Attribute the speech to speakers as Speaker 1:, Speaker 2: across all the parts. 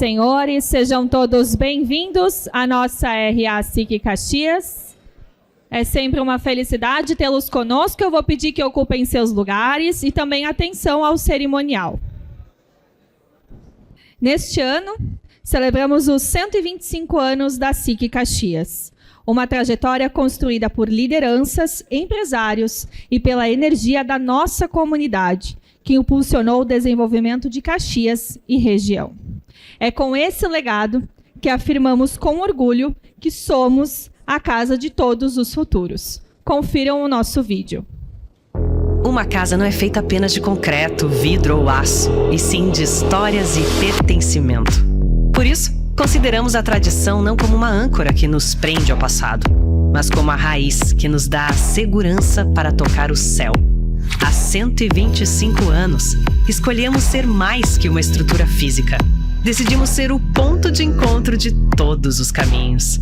Speaker 1: senhores, sejam todos bem-vindos à nossa RA SIC Caxias. É sempre uma felicidade tê-los conosco. Eu vou pedir que ocupem seus lugares e também atenção ao cerimonial. Neste ano, celebramos os 125 anos da SIC Caxias, uma trajetória construída por lideranças, empresários e pela energia da nossa comunidade, que impulsionou o desenvolvimento de Caxias e região. É com esse legado que afirmamos com orgulho que somos a casa de todos os futuros. Confiram o nosso vídeo.
Speaker 2: Uma casa não é feita apenas de concreto, vidro ou aço, e sim de histórias e pertencimento. Por isso, consideramos a tradição não como uma âncora que nos prende ao passado, mas como a raiz que nos dá a segurança para tocar o céu. Há 125 anos, escolhemos ser mais que uma estrutura física. Decidimos ser o ponto de encontro de todos os caminhos.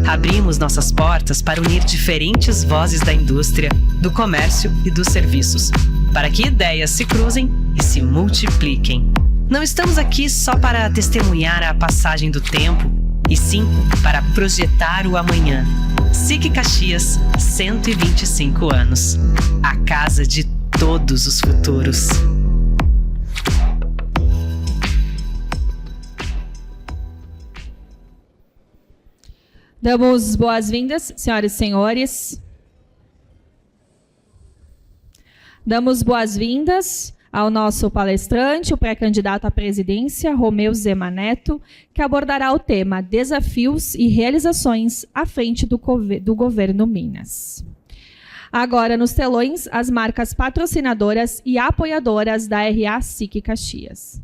Speaker 2: Abrimos nossas portas para unir diferentes vozes da indústria, do comércio e dos serviços, para que ideias se cruzem e se multipliquem. Não estamos aqui só para testemunhar a passagem do tempo, e sim para projetar o amanhã. SIC Caxias, 125 anos. A casa de todos os futuros.
Speaker 1: Damos boas-vindas, senhoras e senhores. Damos boas-vindas ao nosso palestrante, o pré-candidato à presidência, Romeu Zema Neto, que abordará o tema Desafios e Realizações à frente do governo Minas. Agora, nos telões, as marcas patrocinadoras e apoiadoras da RA SIC Caxias.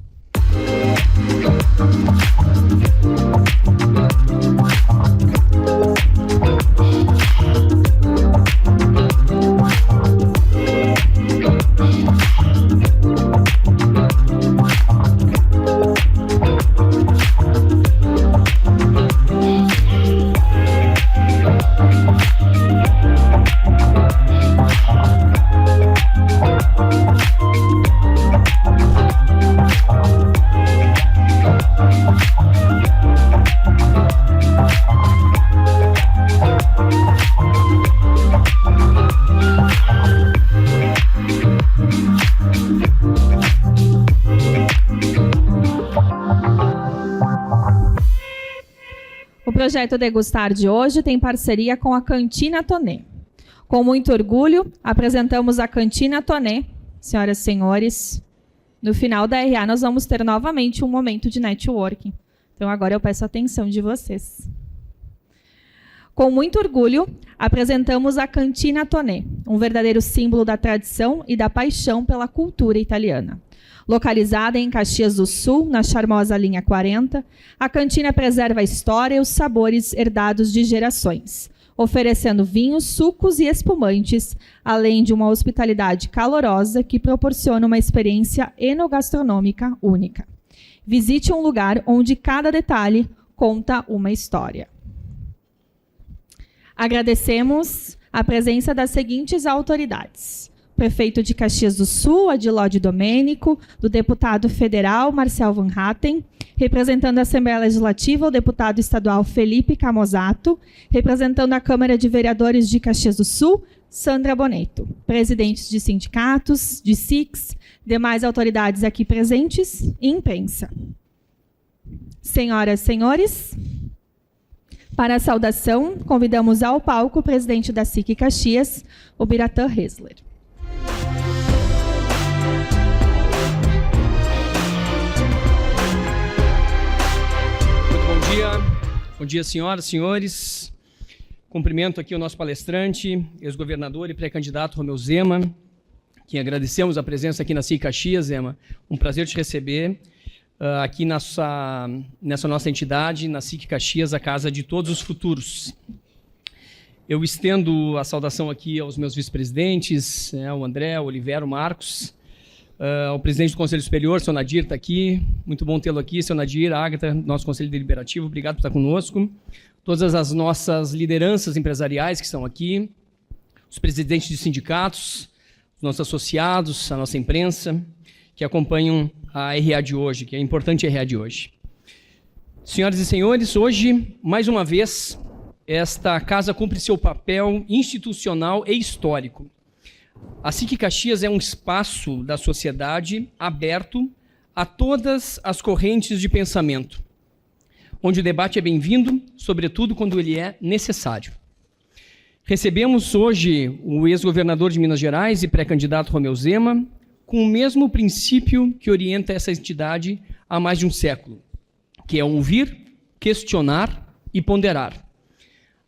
Speaker 1: O projeto Degustar de hoje tem parceria com a Cantina Tonê. Com muito orgulho, apresentamos a Cantina Tonê. Senhoras e senhores, no final da RA nós vamos ter novamente um momento de networking. Então agora eu peço a atenção de vocês. Com muito orgulho, apresentamos a Cantina Tonê, um verdadeiro símbolo da tradição e da paixão pela cultura italiana. Localizada em Caxias do Sul, na charmosa linha 40, a cantina preserva a história e os sabores herdados de gerações, oferecendo vinhos, sucos e espumantes, além de uma hospitalidade calorosa que proporciona uma experiência enogastronômica única. Visite um lugar onde cada detalhe conta uma história. Agradecemos a presença das seguintes autoridades: prefeito de Caxias do Sul, Adilódio Domênico, do deputado federal Marcel Van Hatten, representando a Assembleia Legislativa, o deputado estadual Felipe Camozato, representando a Câmara de Vereadores de Caxias do Sul, Sandra Boneto, presidentes de sindicatos, de SICs, demais autoridades aqui presentes e imprensa. Senhoras e senhores, para a saudação, convidamos ao palco o presidente da SIC Caxias, o Biratã Hesler.
Speaker 3: Bom dia, senhoras e senhores. Cumprimento aqui o nosso palestrante, ex-governador e pré-candidato Romeu Zema, que agradecemos a presença aqui na SIC Caxias, Zema. Um prazer te receber aqui nessa nossa entidade, na SIC Caxias, a casa de todos os futuros. Eu estendo a saudação aqui aos meus vice-presidentes, o André, o Olivero, o Marcos, ao presidente do Conselho Superior, seu Nadir, está aqui. Muito bom tê-lo aqui, seu Nadir, Ágata, nosso Conselho Deliberativo, obrigado por estar conosco. Todas as nossas lideranças empresariais que estão aqui, os presidentes de sindicatos, os nossos associados, a nossa imprensa, que acompanham a RA de hoje, que é a importante RA de hoje. Senhoras e senhores, hoje, mais uma vez, esta casa cumpre seu papel institucional e histórico. A SIC Caxias é um espaço da sociedade aberto a todas as correntes de pensamento, onde o debate é bem-vindo, sobretudo quando ele é necessário. Recebemos hoje o ex-governador de Minas Gerais e pré-candidato Romeu Zema, com o mesmo princípio que orienta essa entidade há mais de um século, que é ouvir, questionar e ponderar.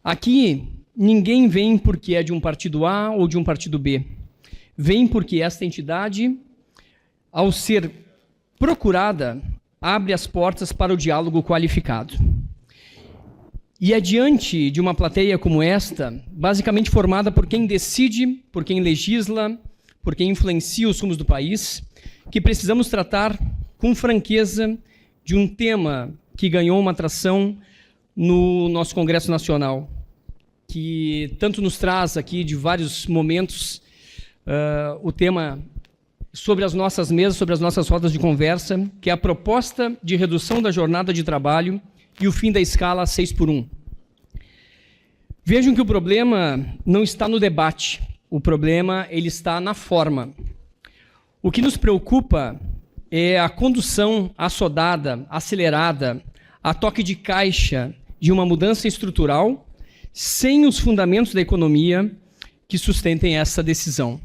Speaker 3: Aqui, ninguém vem porque é de um partido A ou de um partido B. Vem porque esta entidade, ao ser procurada, abre as portas para o diálogo qualificado. E é diante de uma plateia como esta, basicamente formada por quem decide, por quem legisla, por quem influencia os rumos do país, que precisamos tratar com franqueza de um tema que ganhou uma atração no nosso Congresso Nacional, que tanto nos traz aqui de vários momentos o tema sobre as nossas mesas, sobre as nossas rodas de conversa, que é a proposta de redução da jornada de trabalho e o fim da escala 6x1. Vejam que o problema não está no debate, o problema ele está na forma. O que nos preocupa é a condução assodada, acelerada, a toque de caixa de uma mudança estrutural, sem os fundamentos da economia que sustentem essa decisão.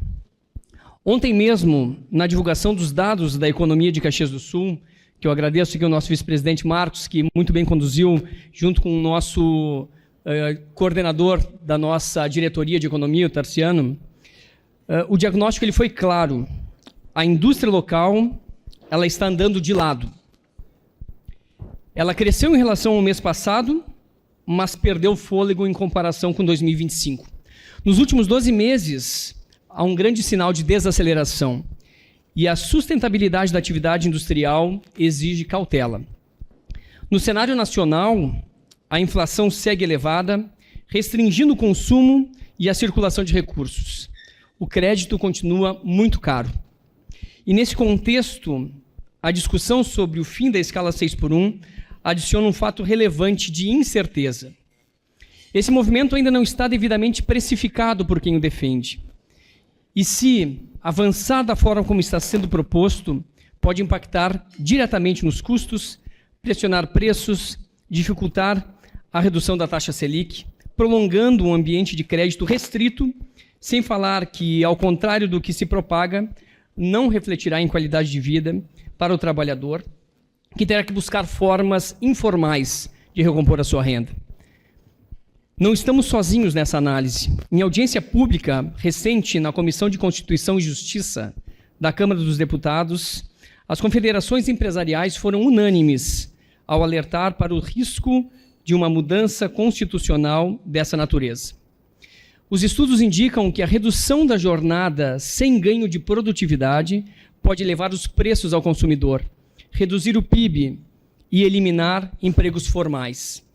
Speaker 3: Ontem mesmo, na divulgação dos dados da economia de Caxias do Sul, que eu agradeço aqui ao nosso vice-presidente Marcos, que muito bem conduziu, junto com o nosso coordenador da nossa diretoria de economia, o Tarciano, o diagnóstico ele foi claro. A indústria local ela está andando de lado. Ela cresceu em relação ao mês passado, mas perdeu fôlego em comparação com 2025. Nos últimos 12 meses, há um grande sinal de desaceleração. E a sustentabilidade da atividade industrial exige cautela. No cenário nacional, a inflação segue elevada, restringindo o consumo e a circulação de recursos. O crédito continua muito caro. E nesse contexto, a discussão sobre o fim da escala 6x1 adiciona um fato relevante de incerteza. Esse movimento ainda não está devidamente precificado por quem o defende. E se avançar da forma como está sendo proposto, pode impactar diretamente nos custos, pressionar preços, dificultar a redução da taxa Selic, prolongando um ambiente de crédito restrito, sem falar que, ao contrário do que se propaga, não refletirá em qualidade de vida para o trabalhador, que terá que buscar formas informais de recompor a sua renda. Não estamos sozinhos nessa análise. Em audiência pública recente na Comissão de Constituição e Justiça da Câmara dos Deputados, as confederações empresariais foram unânimes ao alertar para o risco de uma mudança constitucional dessa natureza. Os estudos indicam que a redução da jornada sem ganho de produtividade pode elevar os preços ao consumidor, reduzir o PIB e eliminar empregos formais.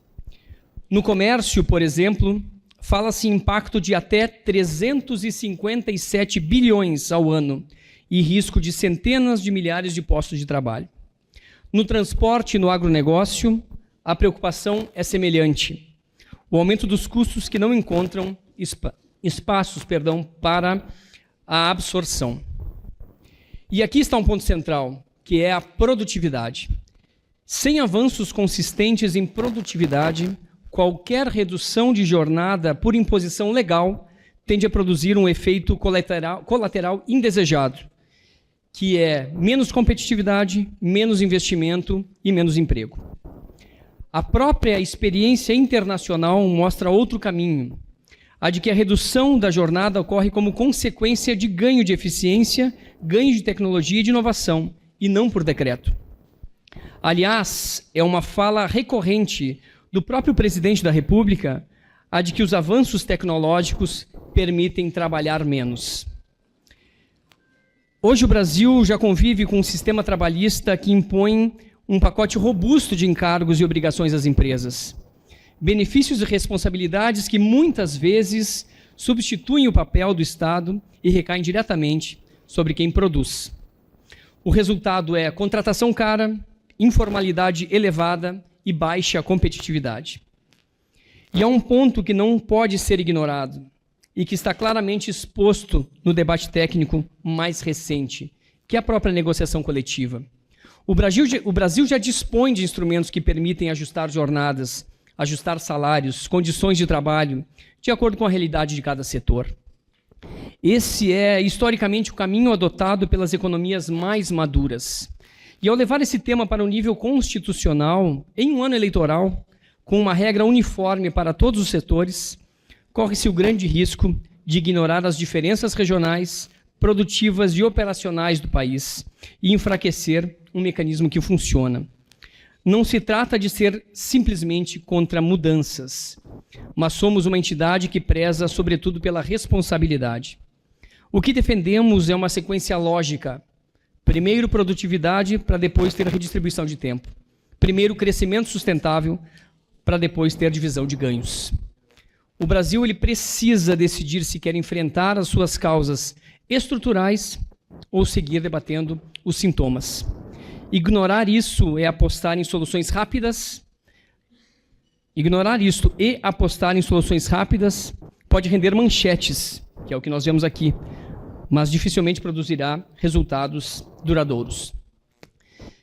Speaker 3: No comércio, por exemplo, fala-se em impacto de até 357 bilhões ao ano e risco de centenas de milhares de postos de trabalho. No transporte e no agronegócio, a preocupação é semelhante. O aumento dos custos que não encontram espaços para a absorção. E aqui está um ponto central, que é a produtividade. Sem avanços consistentes em produtividade, qualquer redução de jornada por imposição legal tende a produzir um efeito colateral indesejado, que é menos competitividade, menos investimento e menos emprego. A própria experiência internacional mostra outro caminho, a de que a redução da jornada ocorre como consequência de ganho de eficiência, ganho de tecnologia e de inovação, e não por decreto. Aliás, é uma fala recorrente do próprio presidente da República, a de que os avanços tecnológicos permitem trabalhar menos. Hoje o Brasil já convive com um sistema trabalhista que impõe um pacote robusto de encargos e obrigações às empresas. Benefícios e responsabilidades que muitas vezes substituem o papel do Estado e recaem diretamente sobre quem produz. O resultado é contratação cara, informalidade elevada e baixa competitividade. E há um ponto que não pode ser ignorado e que está claramente exposto no debate técnico mais recente, que é a própria negociação coletiva. O Brasil já dispõe de instrumentos que permitem ajustar jornadas, ajustar salários, condições de trabalho, de acordo com a realidade de cada setor. Esse é, historicamente, o caminho adotado pelas economias mais maduras. E ao levar esse tema para um nível constitucional, em um ano eleitoral, com uma regra uniforme para todos os setores, corre-se o grande risco de ignorar as diferenças regionais, produtivas e operacionais do país e enfraquecer um mecanismo que funciona. Não se trata de ser simplesmente contra mudanças, mas somos uma entidade que preza, sobretudo, pela responsabilidade. O que defendemos é uma sequência lógica. Primeiro, produtividade, para depois ter a redistribuição de tempo. Primeiro, crescimento sustentável, para depois ter divisão de ganhos. O Brasil ele precisa decidir se quer enfrentar as suas causas estruturais ou seguir debatendo os sintomas. Ignorar isso é apostar em soluções rápidas. Ignorar isto e apostar em soluções rápidas pode render manchetes, que é o que nós vemos aqui, mas dificilmente produzirá resultados duradouros.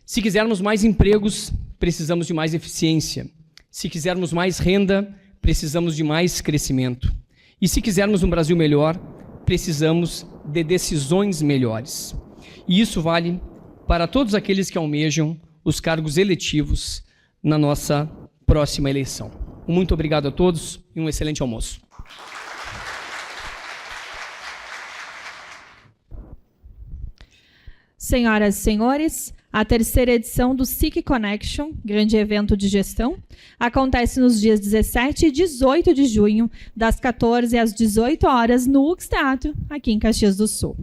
Speaker 3: Se quisermos mais empregos, precisamos de mais eficiência. Se quisermos mais renda, precisamos de mais crescimento. E se quisermos um Brasil melhor, precisamos de decisões melhores. E isso vale para todos aqueles que almejam os cargos eletivos na nossa próxima eleição. Muito obrigado a todos e um excelente almoço.
Speaker 1: Senhoras e senhores, a terceira edição do SIC Connection, grande evento de gestão, acontece nos dias 17 e 18 de junho, das 14 às 18 horas, no UX Teatro, aqui em Caxias do Sul.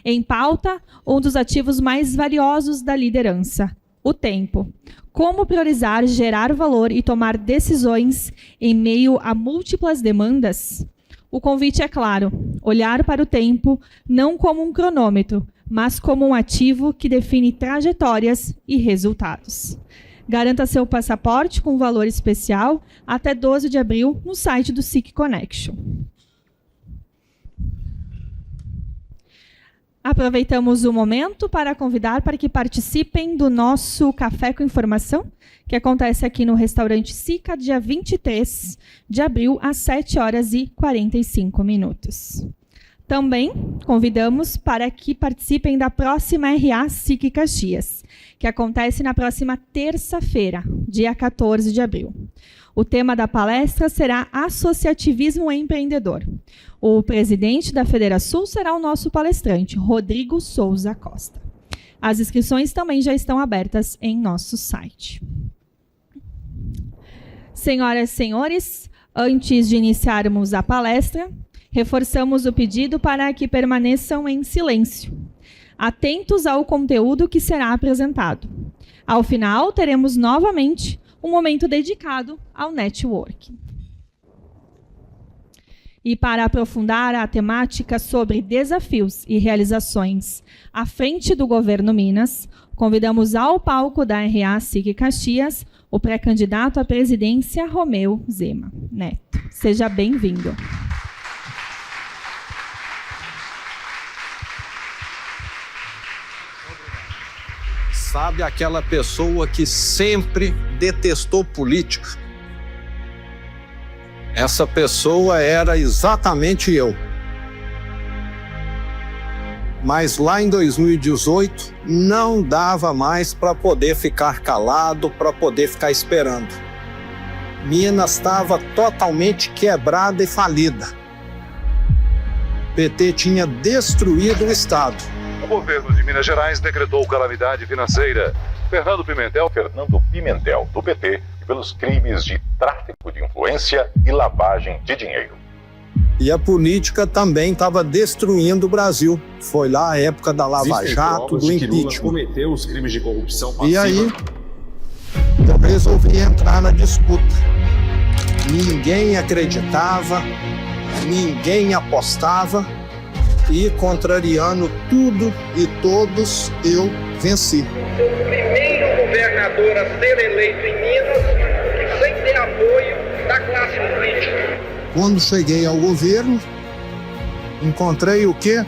Speaker 1: Em pauta, um dos ativos mais valiosos da liderança, o tempo. Como priorizar, gerar valor e tomar decisões em meio a múltiplas demandas? O convite é claro, olhar para o tempo não como um cronômetro, mas como um ativo que define trajetórias e resultados. Garanta seu passaporte com valor especial até 12 de abril no site do SIC Connection. Aproveitamos o momento para convidar para que participem do nosso Café com Informação, que acontece aqui no restaurante Sica, dia 23 de abril, às 7h45. Também convidamos para que participem da próxima RA SIC Caxias, que acontece na próxima terça-feira, dia 14 de abril. O tema da palestra será Associativismo Empreendedor. O presidente da Federação será o nosso palestrante, Rodrigo Souza Costa. As inscrições também já estão abertas em nosso site. Senhoras e senhores, antes de iniciarmos a palestra, reforçamos o pedido para que permaneçam em silêncio, atentos ao conteúdo que será apresentado. Ao final, teremos novamente um momento dedicado ao networking. E para aprofundar a temática sobre desafios e realizações à frente do Governo Minas, convidamos ao palco da RA SIC Caxias o pré-candidato à presidência Romeu Zema Neto. Seja bem-vindo.
Speaker 4: Sabe aquela pessoa que sempre detestou política? Essa pessoa era exatamente eu. Mas lá em 2018, não dava mais para poder ficar calado, para poder ficar esperando. Minas estava totalmente quebrada e falida. O PT tinha destruído o Estado.
Speaker 5: O governo de Minas Gerais decretou calamidade financeira. Fernando Pimentel, do PT, pelos crimes de tráfico de influência e lavagem de dinheiro.
Speaker 4: E a política também estava destruindo o Brasil. Foi lá a época da Lava Jato, do impeachment.
Speaker 5: Cometeu os crimes de corrupção passiva.
Speaker 4: E aí, eu resolvi entrar na disputa. Ninguém acreditava, ninguém apostava. E, contrariando tudo e todos, eu venci.
Speaker 6: O primeiro governador a ser eleito em Minas
Speaker 4: Quando cheguei ao governo, encontrei o quê?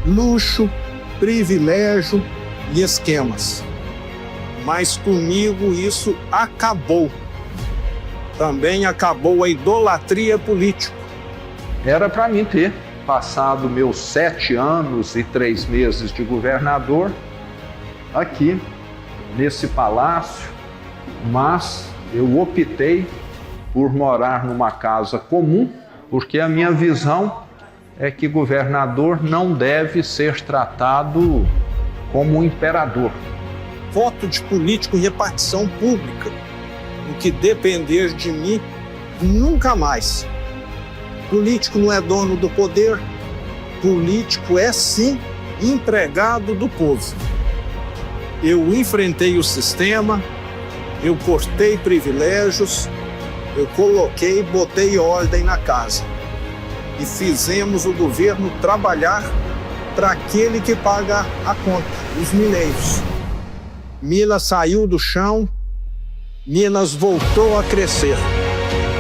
Speaker 4: Luxo, privilégio e esquemas. Mas comigo isso acabou. Também acabou a idolatria política.
Speaker 6: Era para mim ter passado meus 7 anos e 3 meses de governador aqui, nesse palácio, mas eu optei por morar numa casa comum, porque a minha visão é que governador não deve ser tratado como um imperador.
Speaker 4: Voto de político em repartição pública. O que depender de mim, nunca mais. Político não é dono do poder. Político é, sim, empregado do povo. Eu enfrentei o sistema, eu cortei privilégios, eu botei ordem na casa. E fizemos o governo trabalhar para aquele que paga a conta, os mineiros. Minas saiu do chão, Minas voltou a crescer.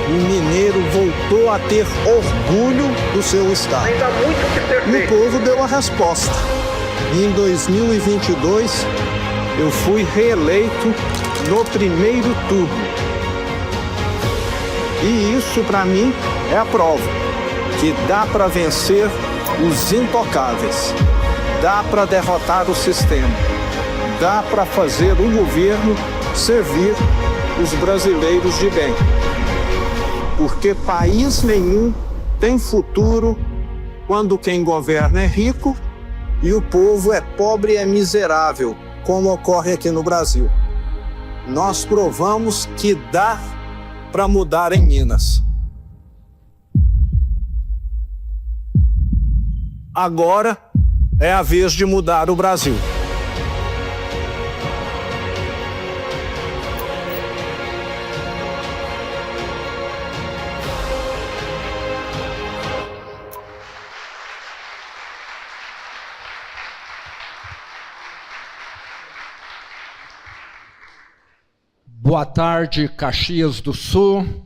Speaker 4: O mineiro voltou a ter orgulho do seu estado.
Speaker 6: Ainda muito que ter
Speaker 4: E o
Speaker 6: feito.
Speaker 4: povo deu a resposta. E em 2022, eu fui reeleito no primeiro turno. E isso, para mim, é a prova que dá para vencer os intocáveis, dá para derrotar o sistema, dá para fazer o governo servir os brasileiros de bem. Porque país nenhum tem futuro quando quem governa é rico e o povo é pobre e é miserável, como ocorre aqui no Brasil. Nós provamos que dá para mudar em Minas. Agora é a vez de mudar o Brasil.
Speaker 6: Boa tarde, Caxias do Sul.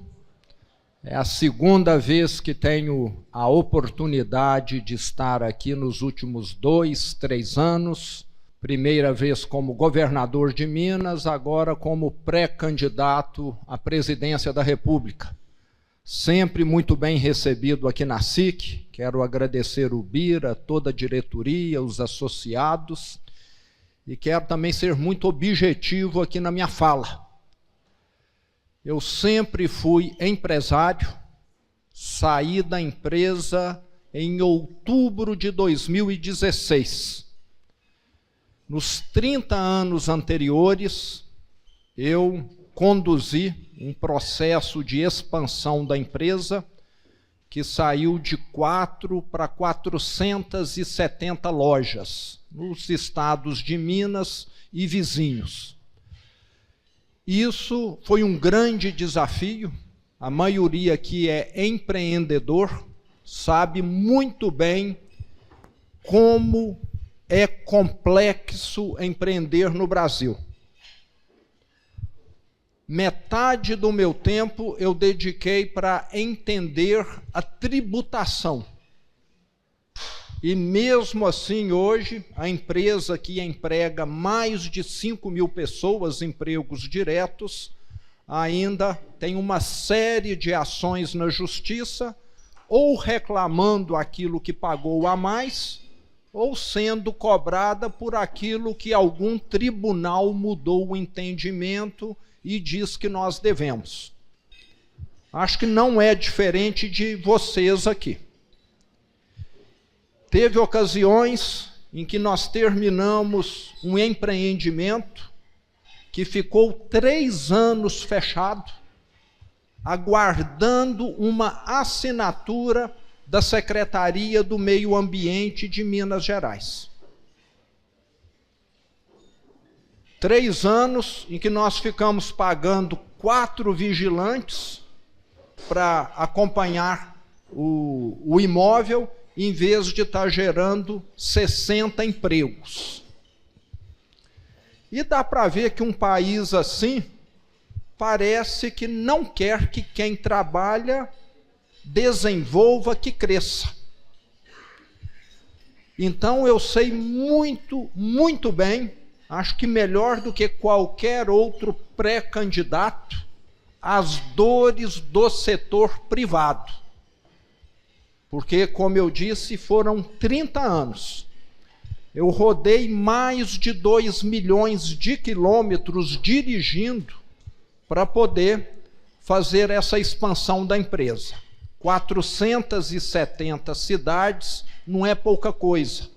Speaker 6: É a segunda vez que tenho a oportunidade de estar aqui nos últimos 2, 3 anos. Primeira vez como governador de Minas, agora como pré-candidato à presidência da República. Sempre muito bem recebido aqui na SIC. Quero agradecer o Bira, toda a diretoria, os associados. E quero também ser muito objetivo aqui na minha fala. Eu sempre fui empresário, saí da empresa em outubro de 2016. Nos 30 anos anteriores, eu conduzi um processo de expansão da empresa que saiu de 4 para 470 lojas nos estados de Minas e vizinhos. Isso foi um grande desafio. A maioria aqui é empreendedor, sabe muito bem como é complexo empreender no Brasil. Metade do meu tempo eu dediquei para entender a tributação. E mesmo assim, hoje, a empresa que emprega mais de 5.000 pessoas, empregos diretos, ainda tem uma série de ações na justiça, ou reclamando aquilo que pagou a mais, ou sendo cobrada por aquilo que algum tribunal mudou o entendimento e diz que nós devemos. Acho que não é diferente de vocês aqui. Teve ocasiões em que nós terminamos um empreendimento que ficou 3 anos fechado, aguardando uma assinatura da Secretaria do Meio Ambiente de Minas Gerais. 3 anos em que nós ficamos pagando 4 vigilantes para acompanhar o imóvel, em vez de estar gerando 60 empregos. E dá para ver que um país assim parece que não quer que quem trabalha desenvolva, que cresça. Então eu sei muito, muito bem, acho que melhor do que qualquer outro pré-candidato, as dores do setor privado. Porque, como eu disse, foram 30 anos. Eu rodei mais de 2 milhões de quilômetros dirigindo para poder fazer essa expansão da empresa. 470 cidades não é pouca coisa.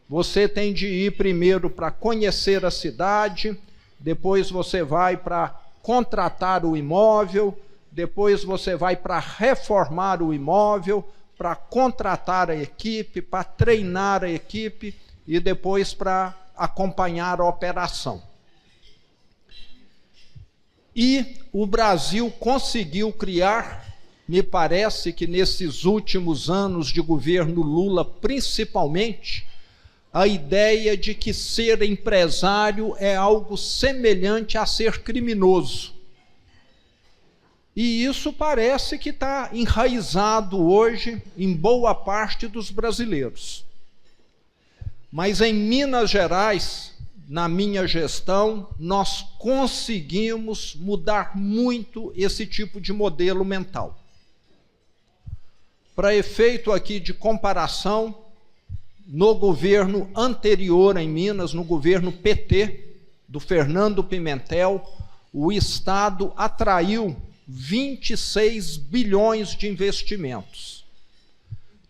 Speaker 6: Você tem de ir primeiro para conhecer a cidade, depois você vai para contratar o imóvel, depois você vai para reformar o imóvel, para contratar a equipe, para treinar a equipe e depois para acompanhar a operação. E o Brasil conseguiu criar, me parece que nesses últimos anos de governo Lula, principalmente, a ideia de que ser empresário é algo semelhante a ser criminoso. E isso parece que está enraizado hoje em boa parte dos brasileiros. Mas em Minas Gerais, na minha gestão, nós conseguimos mudar muito esse tipo de modelo mental. Para efeito aqui de comparação, no governo anterior em Minas, no governo PT, do Fernando Pimentel, o Estado atraiu 26 bilhões de investimentos.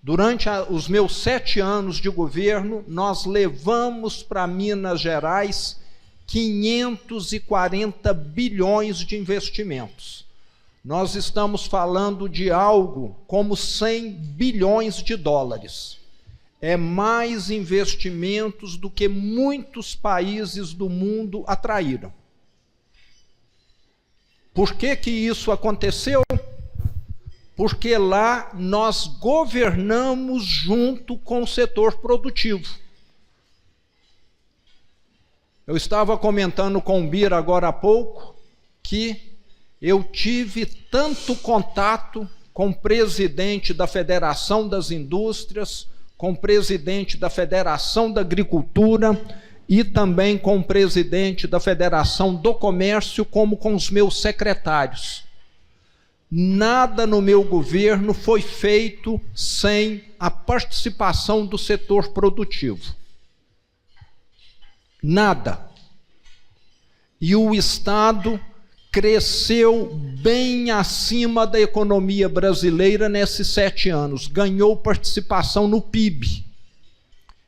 Speaker 6: Durante os meus 7 anos de governo, nós levamos para Minas Gerais 540 bilhões de investimentos. Nós estamos falando de algo como 100 bilhões de dólares. É mais investimentos do que muitos países do mundo atraíram. Por que que isso aconteceu? Porque lá nós governamos junto com o setor produtivo. Eu estava comentando com o Bira agora há pouco que eu tive tanto contato com o presidente da Federação das Indústrias, com o presidente da Federação da Agricultura e também com o presidente da Federação do Comércio, como com os meus secretários. Nada no meu governo foi feito sem a participação do setor produtivo. Nada. E o Estado cresceu bem acima da economia brasileira nesses 7 anos, ganhou participação no PIB,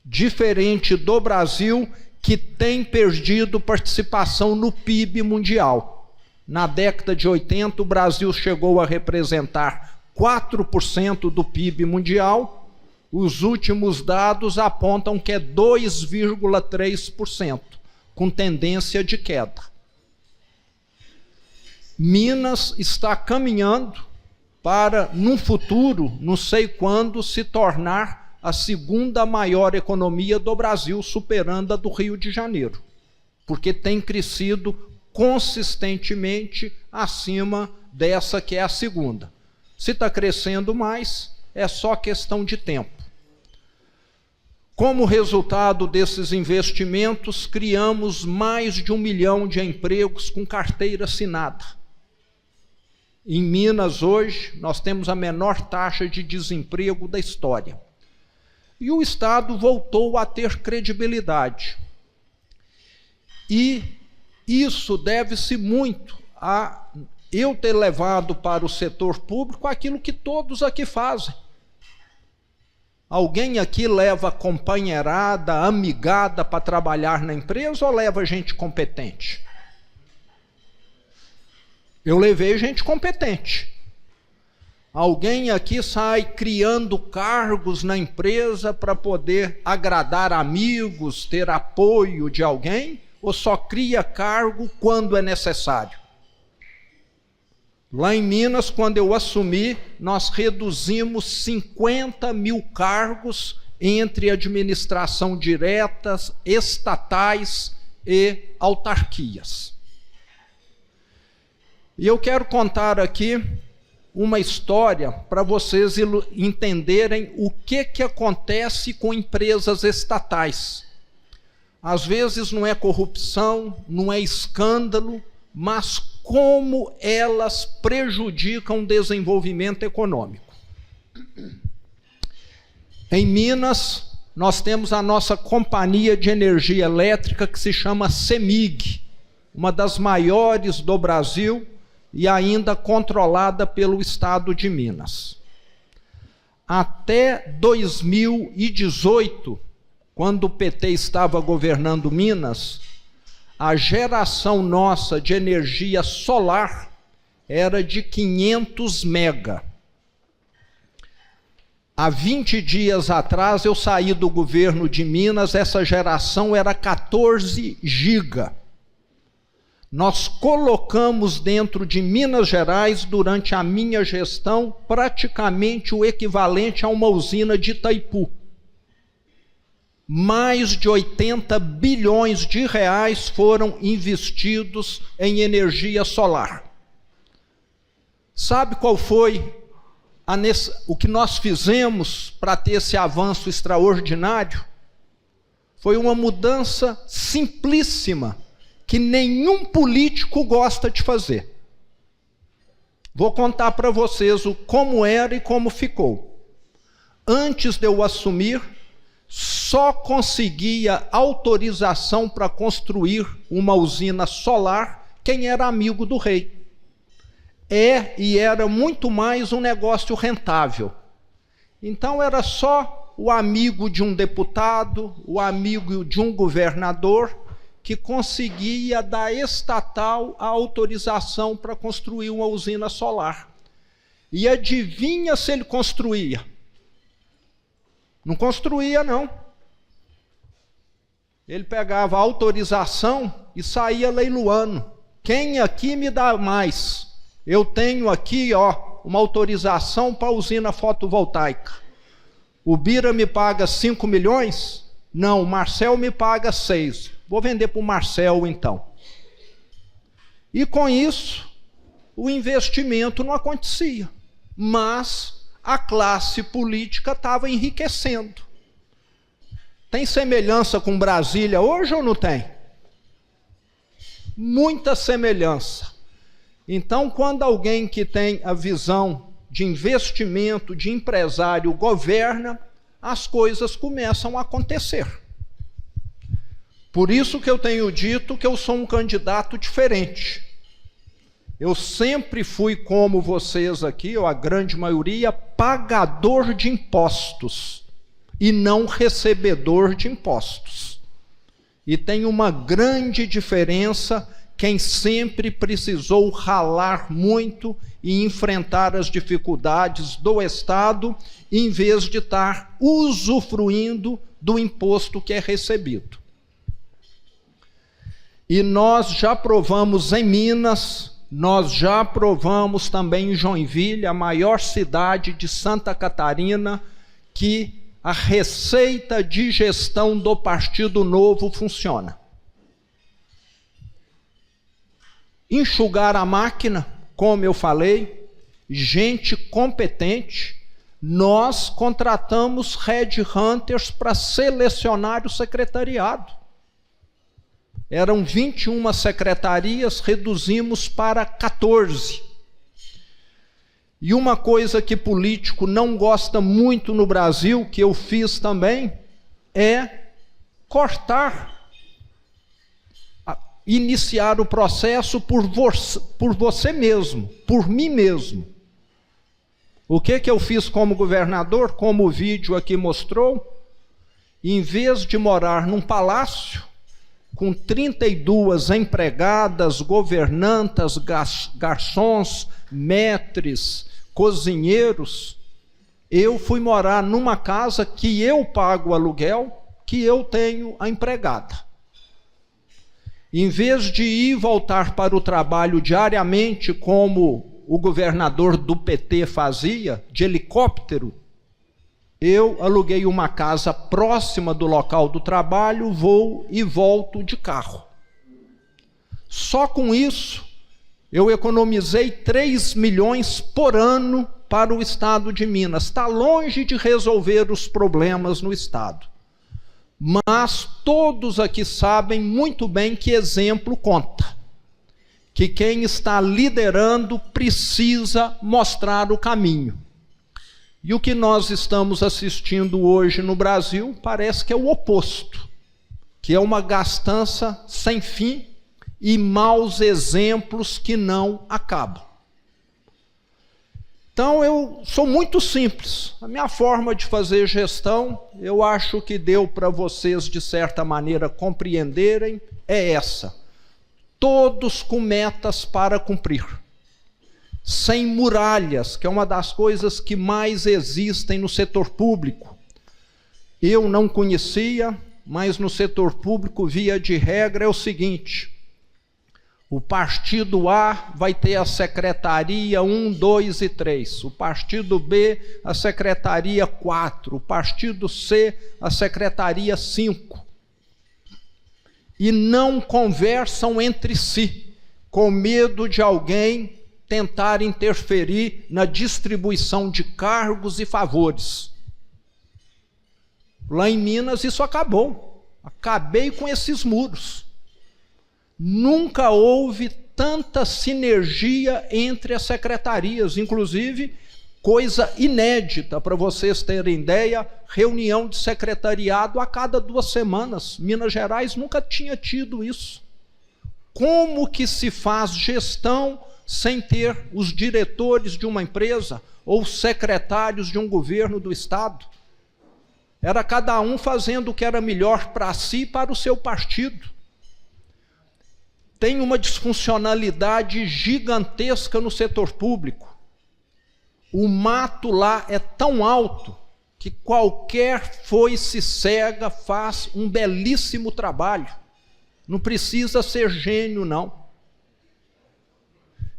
Speaker 6: diferente do Brasil, que tem perdido participação no PIB mundial. Na década de 80, o Brasil chegou a representar 4% do PIB mundial, os últimos dados apontam que é 2,3%, com tendência de queda. Minas está caminhando para, num futuro, não sei quando, se tornar a segunda maior economia do Brasil, superando a do Rio de Janeiro, porque tem crescido consistentemente acima dessa que é a segunda. Se está crescendo mais, é só questão de tempo. Como resultado desses investimentos, criamos mais de 1 milhão de empregos com carteira assinada. Em Minas, hoje, nós temos a menor taxa de desemprego da história. E o Estado voltou a ter credibilidade. E isso deve-se muito a eu ter levado para o setor público aquilo que todos aqui fazem. Alguém aqui leva companheirada, amigada para trabalhar na empresa ou leva gente competente? Eu levei gente competente. Alguém aqui sai criando cargos na empresa para poder agradar amigos, ter apoio de alguém, ou só cria cargo quando é necessário? Lá em Minas, quando eu assumi, nós reduzimos 50 mil cargos entre administração diretas, estatais e autarquias. E eu quero contar aqui uma história para vocês entenderem o que acontece com empresas estatais. Às vezes não é corrupção, não é escândalo, mas como elas prejudicam o desenvolvimento econômico. Em Minas, nós temos a nossa companhia de energia elétrica que se chama CEMIG, uma das maiores do Brasil e ainda controlada pelo Estado de Minas. Até 2018, quando o PT estava governando Minas, a geração nossa de energia solar era de 500 mega. Há 20 dias atrás eu saí do governo de Minas, essa geração era 14 giga. Nós colocamos dentro de Minas Gerais, durante a minha gestão, praticamente o equivalente a uma usina de Itaipu. Mais de 80 bilhões de reais foram investidos em energia solar. Sabe qual foi o que nós fizemos para ter esse avanço extraordinário? Foi uma mudança simplíssima, que nenhum político gosta de fazer. Vou contar para vocês como era e como ficou. Antes de eu assumir, só conseguia autorização para construir uma usina solar quem era amigo do rei. E era muito mais um negócio rentável. Então era só o amigo de um deputado, o amigo de um governador, que conseguia da estatal a autorização para construir uma usina solar. E adivinha se ele construía? Não construía, não. Ele pegava a autorização e saía leiloando. Quem aqui me dá mais? Eu tenho aqui, uma autorização para a usina fotovoltaica. O Bira me paga 5 milhões? Não, o Marcel me paga 6. Vou vender para o Marcel, então. E com isso, o investimento não acontecia. Mas a classe política estava enriquecendo. Tem semelhança com Brasília hoje ou não tem? Muita semelhança. Então, quando alguém que tem a visão de investimento, de empresário, governa, as coisas começam a acontecer. Por isso que eu tenho dito que eu sou um candidato diferente. Eu sempre fui, como vocês aqui, ou a grande maioria, pagador de impostos e não recebedor de impostos. E tem uma grande diferença quem sempre precisou ralar muito e enfrentar as dificuldades do Estado, em vez de estar usufruindo do imposto que é recebido. E nós já provamos em Minas, nós já provamos também em Joinville, a maior cidade de Santa Catarina, que a receita de gestão do Partido Novo funciona. Enxugar a máquina, como eu falei, gente competente. Nós contratamos headhunters para selecionar o secretariado. Eram 21 secretarias, reduzimos para 14. E uma coisa que político não gosta muito no Brasil, que eu fiz também, é cortar, iniciar o processo por você mesmo, por mim mesmo. O que eu fiz como governador, como o vídeo aqui mostrou? Em vez de morar num palácio, com 32 empregadas, governantas, garçons, maîtres, cozinheiros, eu fui morar numa casa que eu pago o aluguel, que eu tenho a empregada. Em vez de ir e voltar para o trabalho diariamente, como o governador do PT fazia, de helicóptero, eu aluguei uma casa próxima do local do trabalho, vou e volto de carro. Só com isso, eu economizei 3 milhões por ano para o estado de Minas. Está longe de resolver os problemas no estado. Mas todos aqui sabem muito bem que exemplo conta. Que quem está liderando precisa mostrar o caminho. E o que nós estamos assistindo hoje no Brasil parece que é o oposto, que é uma gastança sem fim e maus exemplos que não acabam. Então eu sou muito simples. A minha forma de fazer gestão, eu acho que deu para vocês de certa maneira compreenderem, é essa. Todos com metas para cumprir. Sem muralhas, que é uma das coisas que mais existem no setor público. Eu não conhecia, mas no setor público, via de regra, é o seguinte: o partido A vai ter a secretaria 1, 2 e 3. O partido B, a secretaria 4. O partido C, a secretaria 5. E não conversam entre si, com medo de alguém tentar interferir na distribuição de cargos e favores. Lá em Minas isso acabou. Acabei com esses muros. Nunca houve tanta sinergia entre as secretarias, inclusive, coisa inédita, para vocês terem ideia, reunião de secretariado a cada 2 semanas. Minas Gerais nunca tinha tido isso. Como que se faz gestão sem ter os diretores de uma empresa ou secretários de um governo do estado? Era cada um fazendo o que era melhor para si e para o seu partido. Tem uma disfuncionalidade gigantesca no setor público. O mato lá é tão alto que qualquer foice cega faz um belíssimo trabalho. Não precisa ser gênio, não.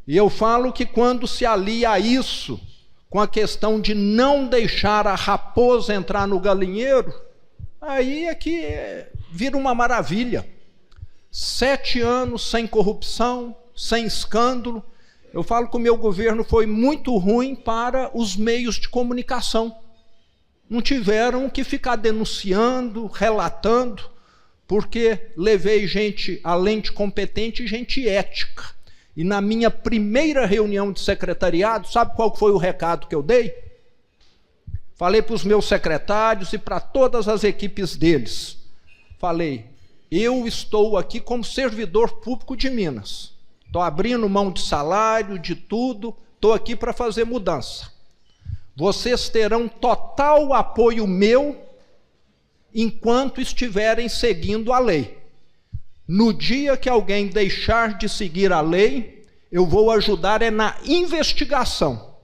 Speaker 6: E eu falo que quando se alia isso com a questão de não deixar a raposa entrar no galinheiro, aí é que vira uma maravilha. 7 anos sem corrupção, sem escândalo. Eu falo que o meu governo foi muito ruim para os meios de comunicação. Não tiveram que ficar denunciando, relatando, porque levei gente, além de competente, gente ética. E na minha primeira reunião de secretariado, sabe qual foi o recado que eu dei? Falei para os meus secretários e para todas as equipes deles. Falei: eu estou aqui como servidor público de Minas. Estou abrindo mão de salário, de tudo, estou aqui para fazer mudança. Vocês terão total apoio meu enquanto estiverem seguindo a lei. No dia que alguém deixar de seguir a lei, eu vou ajudar na investigação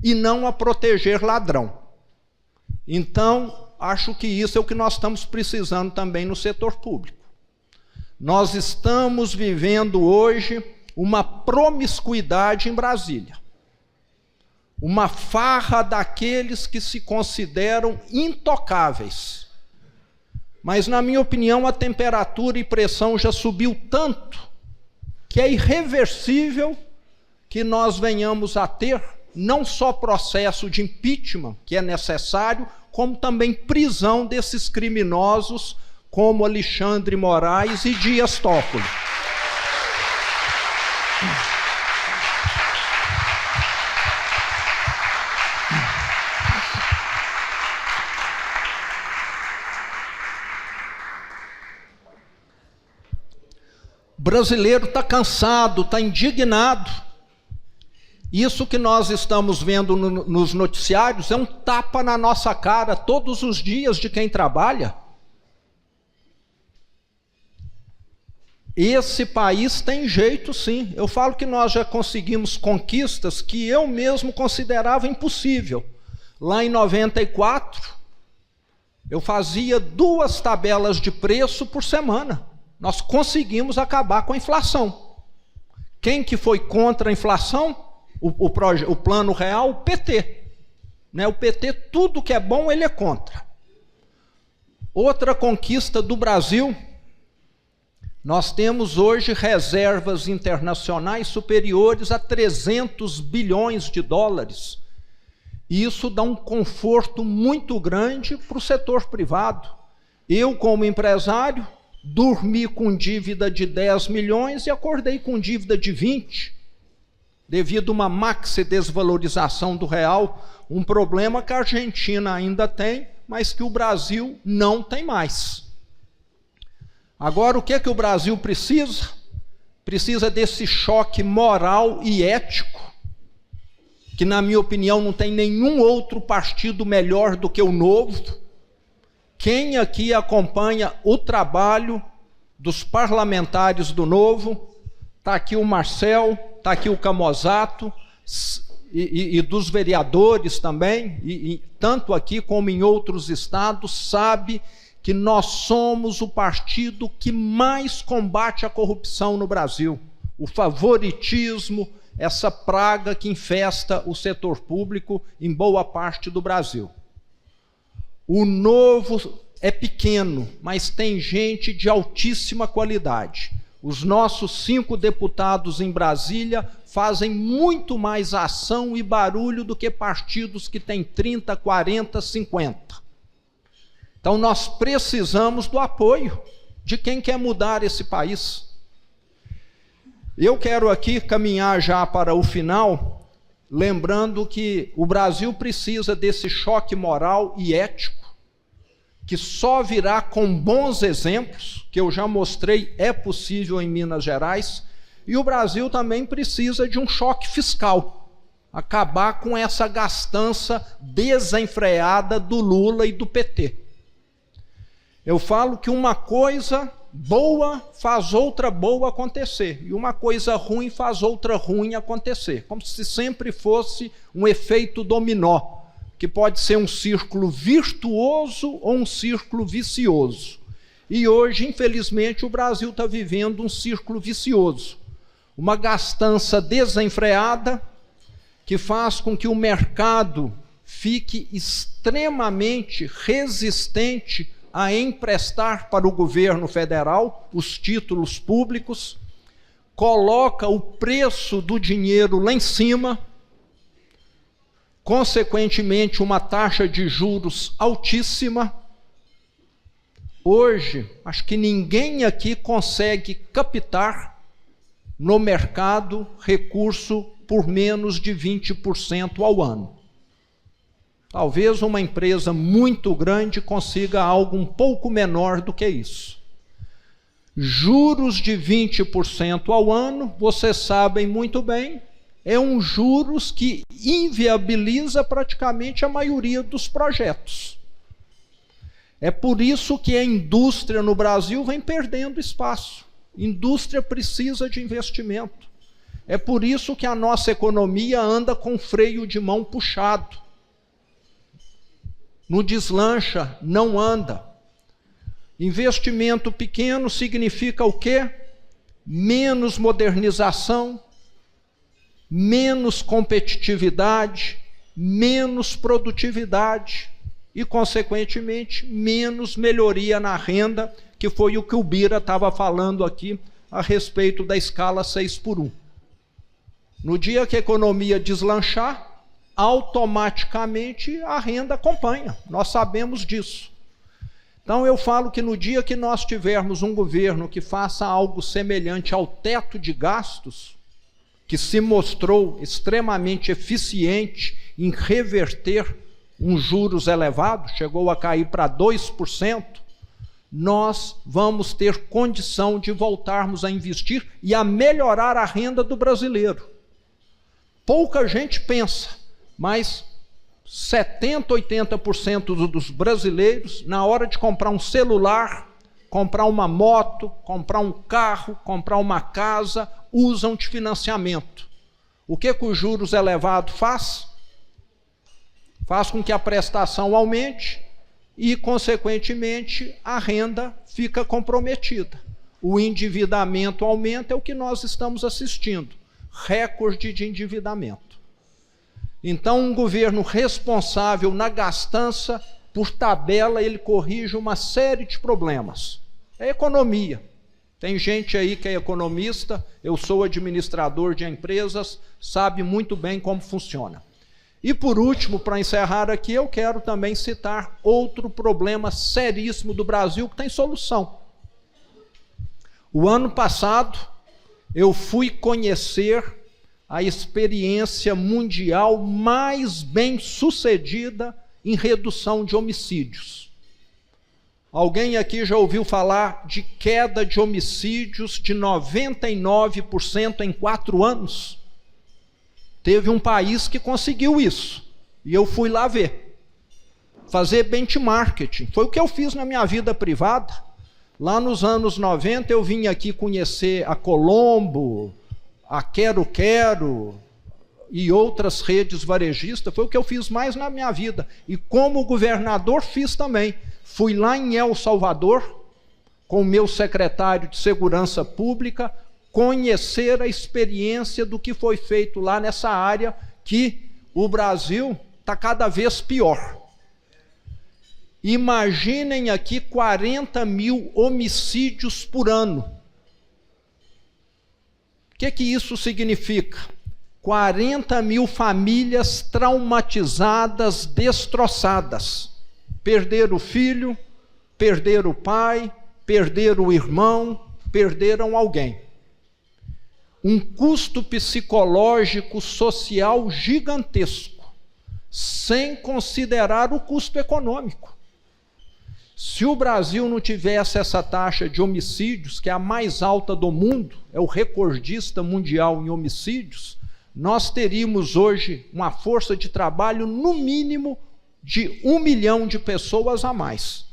Speaker 6: e não a proteger ladrão. Então, acho que isso é o que nós estamos precisando também no setor público. Nós estamos vivendo hoje uma promiscuidade em Brasília. Uma farra daqueles que se consideram intocáveis. Mas, na minha opinião, a temperatura e pressão já subiu tanto que é irreversível que nós venhamos a ter não só processo de impeachment, que é necessário, como também prisão desses criminosos como Alexandre Moraes e Dias Toffoli. O brasileiro está cansado, está indignado. Isso que nós estamos vendo nos noticiários é um tapa na nossa cara todos os dias de quem trabalha. Esse país tem jeito, sim. Eu falo que nós já conseguimos conquistas que eu mesmo considerava impossível. Lá em 94, eu fazia 2 tabelas de preço por semana. Nós conseguimos acabar com a inflação. Quem que foi contra a inflação? O plano real, o PT. Né? O PT, tudo que é bom, ele é contra. Outra conquista do Brasil, Nós temos hoje reservas internacionais superiores a 300 bilhões de dólares. E isso dá um conforto muito grande para o setor privado. Eu, como empresário, dormi com dívida de 10 milhões e acordei com dívida de 20, devido a uma maxi desvalorização do real, um problema que a Argentina ainda tem, mas que o Brasil não tem mais. Agora, o que é que o Brasil precisa? Precisa desse choque moral e ético, que, na minha opinião, não tem nenhum outro partido melhor do que o Novo. Quem aqui acompanha o trabalho dos parlamentares do Novo, está aqui o Marcel, está aqui o Camozato, e dos vereadores também, e tanto aqui como em outros estados, sabe que nós somos o partido que mais combate a corrupção no Brasil. O favoritismo, essa praga que infesta o setor público em boa parte do Brasil. O Novo é pequeno, mas tem gente de altíssima qualidade. Os nossos 5 deputados em Brasília fazem muito mais ação e barulho do que partidos que têm 30, 40, 50. Então nós precisamos do apoio de quem quer mudar esse país. Eu quero aqui caminhar já para o final, lembrando que o Brasil precisa desse choque moral e ético, que só virá com bons exemplos, que eu já mostrei é possível em Minas Gerais, e o Brasil também precisa de um choque fiscal, acabar com essa gastança desenfreada do Lula e do PT. Eu falo que uma coisa boa faz outra boa acontecer, e uma coisa ruim faz outra ruim acontecer, como se sempre fosse um efeito dominó, que pode ser um círculo virtuoso ou um círculo vicioso. E hoje, infelizmente, o Brasil está vivendo um círculo vicioso, uma gastança desenfreada que faz com que o mercado fique extremamente resistente a emprestar para o governo federal os títulos públicos, coloca o preço do dinheiro lá em cima, consequentemente uma taxa de juros altíssima. Hoje, acho que ninguém aqui consegue captar no mercado recurso por menos de 20% ao ano. Talvez uma empresa muito grande consiga algo um pouco menor do que isso. Juros de 20% ao ano, vocês sabem muito bem, é um juros que inviabiliza praticamente a maioria dos projetos. É por isso que a indústria no Brasil vem perdendo espaço. Indústria precisa de investimento. É por isso que a nossa economia anda com freio de mão puxado. No deslancha, não anda. Investimento pequeno significa o quê? Menos modernização, menos competitividade, menos produtividade e, consequentemente, menos melhoria na renda, que foi o que o Bira estava falando aqui a respeito da escala 6x1. No dia que a economia deslanchar, automaticamente a renda acompanha, nós sabemos disso. Então eu falo que no dia que nós tivermos um governo que faça algo semelhante ao teto de gastos, que se mostrou extremamente eficiente em reverter uns juros elevados, chegou a cair para 2%, nós vamos ter condição de voltarmos a investir e a melhorar a renda do brasileiro. Pouca gente pensa, mas 70%, 80% dos brasileiros, na hora de comprar um celular, comprar uma moto, comprar um carro, comprar uma casa, usam de financiamento. O que os juros elevados faz? Faz com que a prestação aumente e, consequentemente, a renda fica comprometida. O endividamento aumenta, é o que nós estamos assistindo. Recorde de endividamento. Então, um governo responsável na gastança, por tabela, ele corrige uma série de problemas. É economia. Tem gente aí que é economista, eu sou administrador de empresas, sabe muito bem como funciona. E por último, para encerrar aqui, eu quero também citar outro problema seríssimo do Brasil que tem solução. O ano passado, eu fui conhecer a experiência mundial mais bem-sucedida em redução de homicídios. Alguém aqui já ouviu falar de queda de homicídios de 99% em 4 anos? Teve um país que conseguiu isso, e eu fui lá ver. Fazer benchmarking, foi o que eu fiz na minha vida privada. Lá nos anos 90 eu vim aqui conhecer a Colombo, a Quero Quero e outras redes varejistas, foi o que eu fiz mais na minha vida. E como governador fiz também. Fui lá em El Salvador, com o meu secretário de Segurança Pública, conhecer a experiência do que foi feito lá nessa área, que o Brasil está cada vez pior. Imaginem aqui 40 mil homicídios por ano. O que isso significa? 40 mil famílias traumatizadas, destroçadas. Perderam o filho, perderam o pai, perderam o irmão, perderam alguém. Um custo psicológico, social gigantesco, sem considerar o custo econômico. Se o Brasil não tivesse essa taxa de homicídios, que é a mais alta do mundo, é o recordista mundial em homicídios, nós teríamos hoje uma força de trabalho, no mínimo, de 1 milhão de pessoas a mais,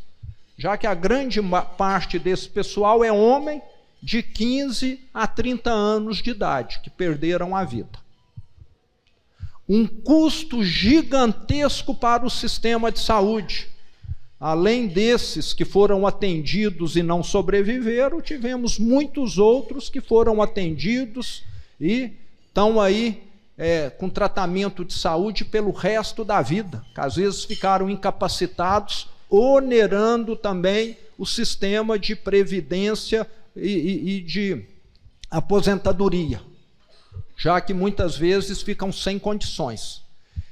Speaker 6: já que a grande parte desse pessoal é homem de 15 a 30 anos de idade, que perderam a vida. Um custo gigantesco para o sistema de saúde. Além desses que foram atendidos e não sobreviveram, tivemos muitos outros que foram atendidos e estão aí com tratamento de saúde pelo resto da vida, que às vezes ficaram incapacitados, onerando também o sistema de previdência e de aposentadoria, já que muitas vezes ficam sem condições.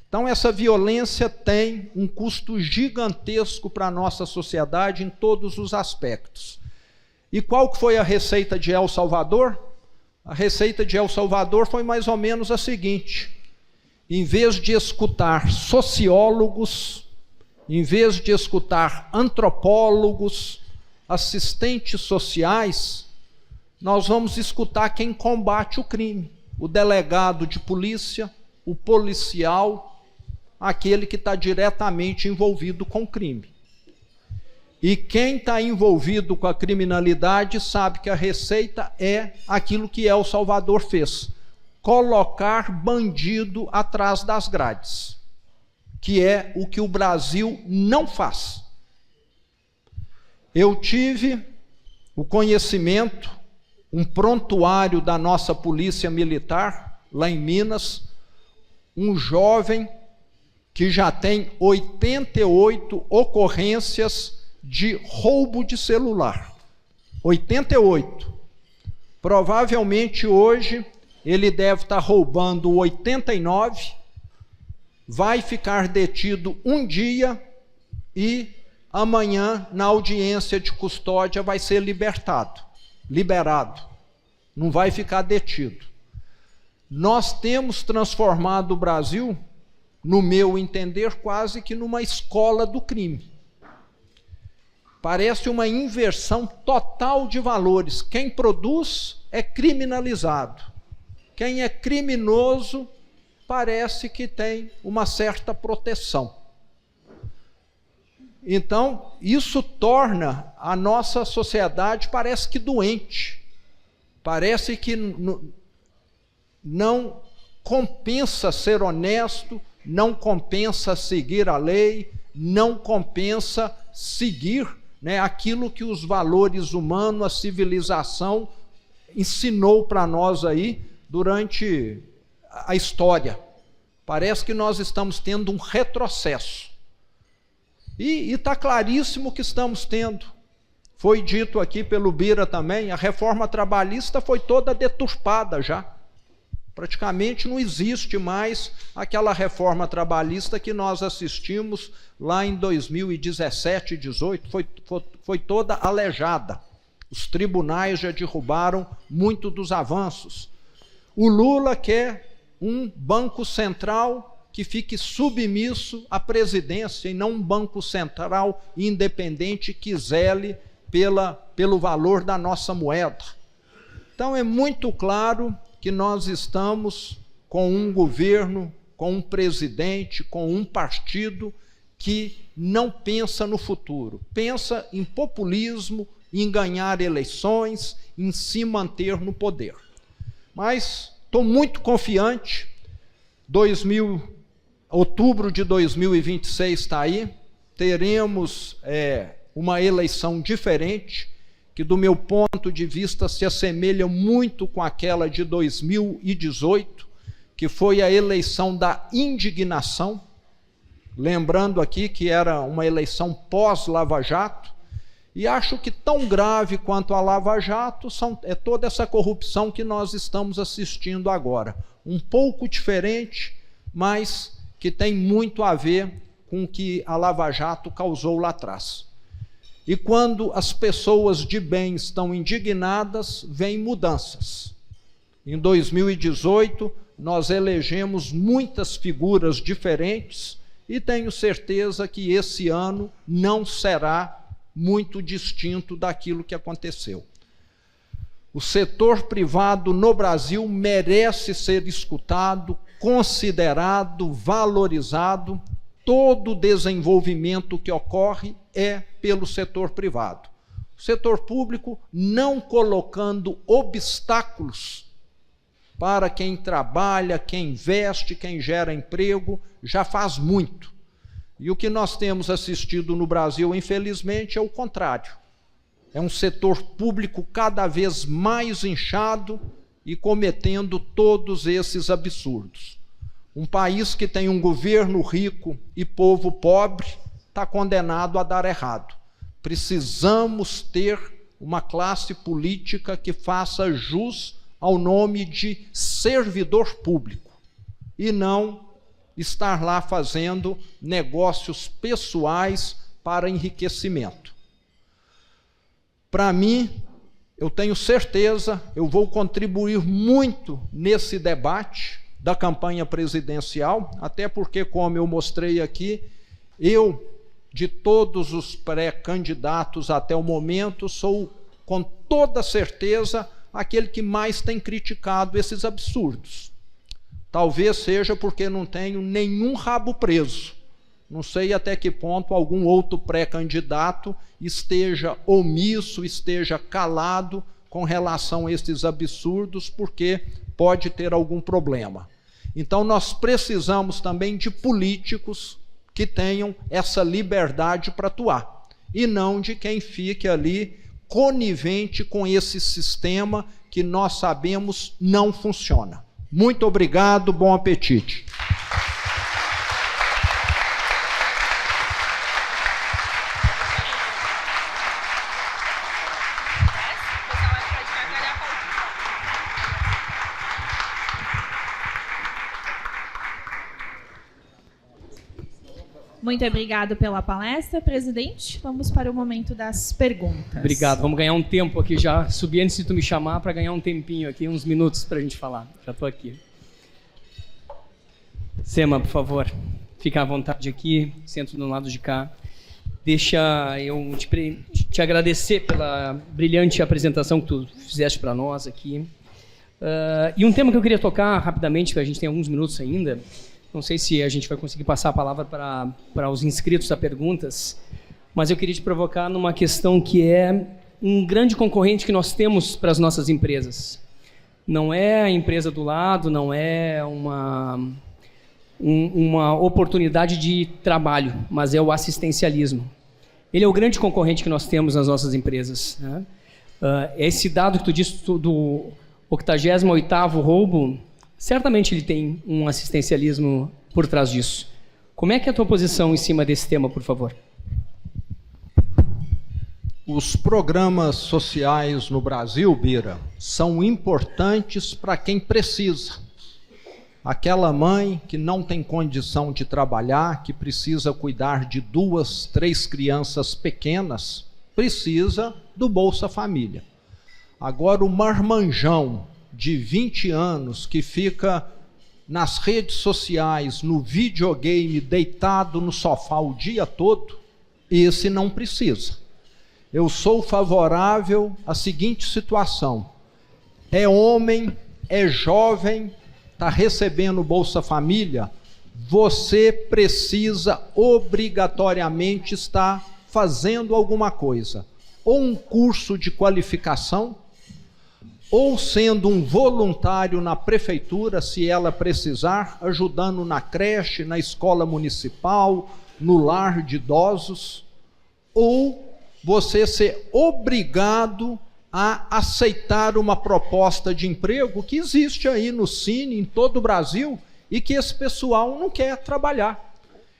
Speaker 6: Então essa violência tem um custo gigantesco para a nossa sociedade em todos os aspectos. E qual que foi a receita de El Salvador? A receita de El Salvador foi mais ou menos a seguinte: em vez de escutar sociólogos, em vez de escutar antropólogos, assistentes sociais, nós vamos escutar quem combate o crime, o delegado de polícia, o policial, aquele que está diretamente envolvido com o crime. E quem está envolvido com a criminalidade sabe que a receita é aquilo que El Salvador fez: colocar bandido atrás das grades, que é o que o Brasil não faz. Eu tive o conhecimento, um prontuário da nossa polícia militar, lá em Minas, um jovem que já tem 88 ocorrências de roubo de celular. 88. Provavelmente hoje ele deve estar roubando 89, vai ficar detido um dia e amanhã, na audiência de custódia, vai ser liberado. Não vai ficar detido. Nós temos transformado o Brasil, no meu entender, quase que numa escola do crime. Parece uma inversão total de valores. Quem produz é criminalizado. Quem é criminoso parece que tem uma certa proteção. Então, isso torna a nossa sociedade, parece que doente. Parece que não compensa ser honesto, não compensa seguir a lei, não compensa seguir aquilo que os valores humanos, a civilização ensinou para nós aí durante a história. Parece que nós estamos tendo um retrocesso. E está claríssimo que estamos tendo. Foi dito aqui pelo Bira também, a reforma trabalhista foi toda deturpada já. Praticamente não existe mais aquela reforma trabalhista que nós assistimos lá em 2017, 2018, foi toda aleijada. Os tribunais já derrubaram muito dos avanços. O Lula quer um banco central que fique submisso à presidência e não um banco central independente que zele pelo valor da nossa moeda. Então é muito claro que nós estamos com um governo, com um presidente, com um partido que não pensa no futuro, pensa em populismo, em ganhar eleições, em se manter no poder. Mas estou muito confiante, outubro de 2026 está aí, teremos uma eleição diferente, que do meu ponto de vista se assemelha muito com aquela de 2018, que foi a eleição da indignação, lembrando aqui que era uma eleição pós-Lava Jato, e acho que tão grave quanto a Lava Jato é toda essa corrupção que nós estamos assistindo agora. Um pouco diferente, mas que tem muito a ver com o que a Lava Jato causou lá atrás. E quando as pessoas de bem estão indignadas, vêm mudanças. Em 2018, nós elegemos muitas figuras diferentes e tenho certeza que esse ano não será muito distinto daquilo que aconteceu. O setor privado no Brasil merece ser escutado, considerado, valorizado. Todo desenvolvimento que ocorre é pelo setor privado. O setor público não colocando obstáculos para quem trabalha, quem investe, quem gera emprego, já faz muito. E o que nós temos assistido no Brasil, infelizmente, é o contrário. É um setor público cada vez mais inchado e cometendo todos esses absurdos. Um país que tem um governo rico e povo pobre está condenado a dar errado. Precisamos ter uma classe política que faça jus ao nome de servidor público e não estar lá fazendo negócios pessoais para enriquecimento. Para mim, eu tenho certeza, eu vou contribuir muito nesse debate da campanha presidencial, até porque, como eu mostrei aqui, de todos os pré-candidatos até o momento, sou, com toda certeza, aquele que mais tem criticado esses absurdos. Talvez seja porque não tenho nenhum rabo preso. Não sei até que ponto algum outro pré-candidato esteja omisso, esteja calado com relação a esses absurdos, porque pode ter algum problema. Então nós precisamos também de políticos que tenham essa liberdade para atuar, e não de quem fique ali conivente com esse sistema que nós sabemos não funciona. Muito obrigado, bom apetite.
Speaker 1: Muito obrigado pela palestra, presidente. Vamos para o momento das perguntas.
Speaker 3: Obrigado. Vamos ganhar um tempo aqui já. Subi antes de tu me chamar para ganhar um tempinho aqui, uns minutos para a gente falar. Já estou aqui. Sema, por favor, fica à vontade aqui, senta do lado de cá. Deixa eu te agradecer pela brilhante apresentação que tu fizeste para nós aqui. E um tema que eu queria tocar rapidamente, porque a gente tem alguns minutos ainda. Não sei se a gente vai conseguir passar a palavra para os inscritos a perguntas, mas eu queria te provocar numa questão que é um grande concorrente que nós temos para as nossas empresas. Não é a empresa do lado, não é uma oportunidade de trabalho, mas é o assistencialismo. Ele é o grande concorrente que nós temos nas nossas empresas, né? Esse dado que tu disse do 88º roubo, certamente ele tem um assistencialismo por trás disso. Como é que é a tua posição em cima desse tema, por favor?
Speaker 6: Os programas sociais no Brasil, Bira, são importantes para quem precisa. Aquela mãe que não tem condição de trabalhar, que precisa cuidar de 2, 3 crianças pequenas, precisa do Bolsa Família. Agora, o marmanjão de 20 anos que fica nas redes sociais, no videogame, deitado no sofá o dia todo, esse não precisa. Eu sou favorável à seguinte situação: é homem, é jovem, está recebendo Bolsa Família, você precisa obrigatoriamente estar fazendo alguma coisa, ou um curso de qualificação, ou sendo um voluntário na prefeitura, se ela precisar, ajudando na creche, na escola municipal, no lar de idosos, ou você ser obrigado a aceitar uma proposta de emprego que existe aí no Cine, em todo o Brasil, e que esse pessoal não quer trabalhar.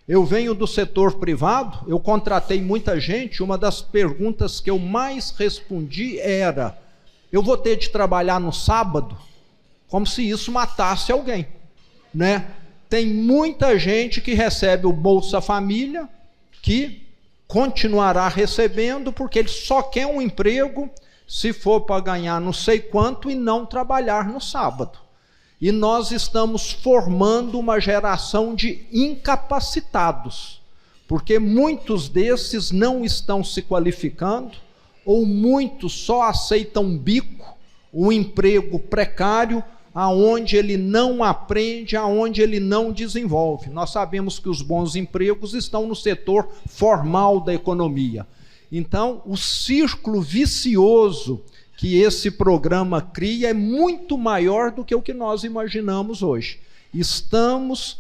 Speaker 6: Eu venho do setor privado, eu contratei muita gente, uma das perguntas que eu mais respondi era: eu vou ter de trabalhar no sábado? Como se isso matasse alguém, né? Tem muita gente que recebe o Bolsa Família, que continuará recebendo, porque ele só quer um emprego se for para ganhar não sei quanto e não trabalhar no sábado. E nós estamos formando uma geração de incapacitados, porque muitos desses não estão se qualificando, ou muitos só aceitam um bico, um emprego precário, aonde ele não aprende, aonde ele não desenvolve. Nós sabemos que os bons empregos estão no setor formal da economia. Então, o círculo vicioso que esse programa cria é muito maior do que o que nós imaginamos hoje. Estamos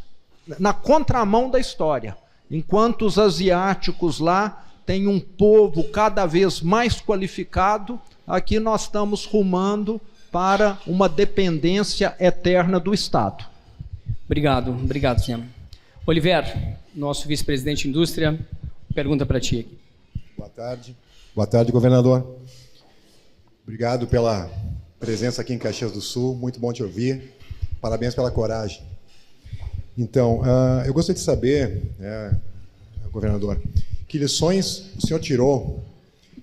Speaker 6: na contramão da história. Enquanto os asiáticos lá têm um povo cada vez mais qualificado, aqui nós estamos rumando para uma dependência eterna do Estado.
Speaker 3: Obrigado, senhor. Oliver, nosso vice-presidente de indústria, pergunta para ti aqui.
Speaker 7: Boa tarde, governador. Obrigado pela presença aqui em Caxias do Sul, muito bom te ouvir. Parabéns pela coragem. Então, eu gostaria de saber, governador, que lições o senhor tirou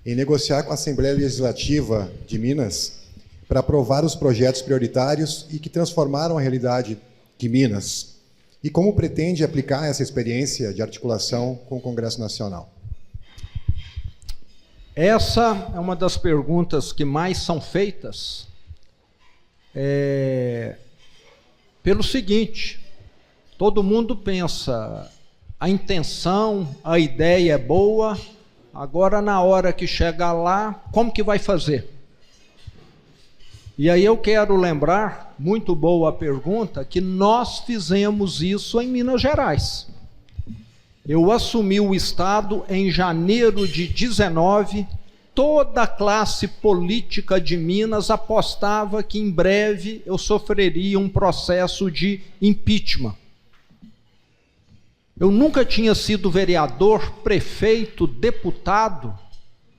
Speaker 7: em negociar com a Assembleia Legislativa de Minas para aprovar os projetos prioritários e que transformaram a realidade de Minas? E como pretende aplicar essa experiência de articulação com o Congresso Nacional?
Speaker 6: Essa é uma das perguntas que mais são feitas pelo seguinte: todo mundo pensa, a intenção, a ideia é boa, agora na hora que chegar lá, como que vai fazer? E aí eu quero lembrar, muito boa a pergunta, que nós fizemos isso em Minas Gerais. Eu assumi o Estado em janeiro de 19, toda a classe política de Minas apostava que em breve eu sofreria um processo de impeachment. Eu nunca tinha sido vereador, prefeito, deputado.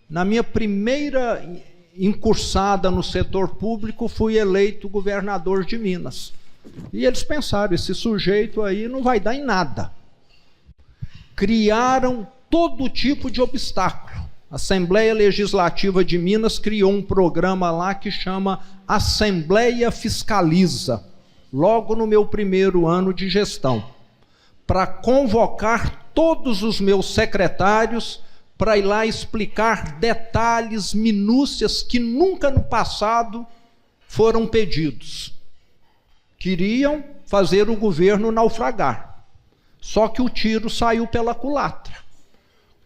Speaker 6: Na minha primeira incursada no setor público, fui eleito governador de Minas. E eles pensaram, esse sujeito aí não vai dar em nada. Criaram todo tipo de obstáculo. A Assembleia Legislativa de Minas criou um programa lá que chama Assembleia Fiscaliza, logo no meu primeiro ano de gestão, para convocar todos os meus secretários para ir lá explicar detalhes, minúcias que nunca no passado foram pedidos. Queriam fazer o governo naufragar, só que o tiro saiu pela culatra.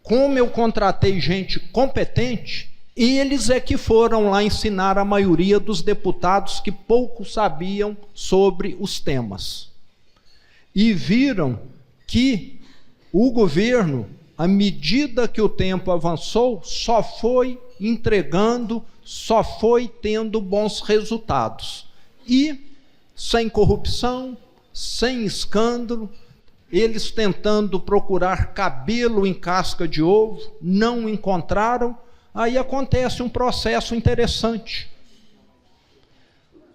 Speaker 6: Como eu contratei gente competente, eles é que foram lá ensinar a maioria dos deputados que pouco sabiam sobre os temas. E viram que o governo, à medida que o tempo avançou, só foi entregando, só foi tendo bons resultados. E sem corrupção, sem escândalo, eles tentando procurar cabelo em casca de ovo, não encontraram, aí acontece um processo interessante.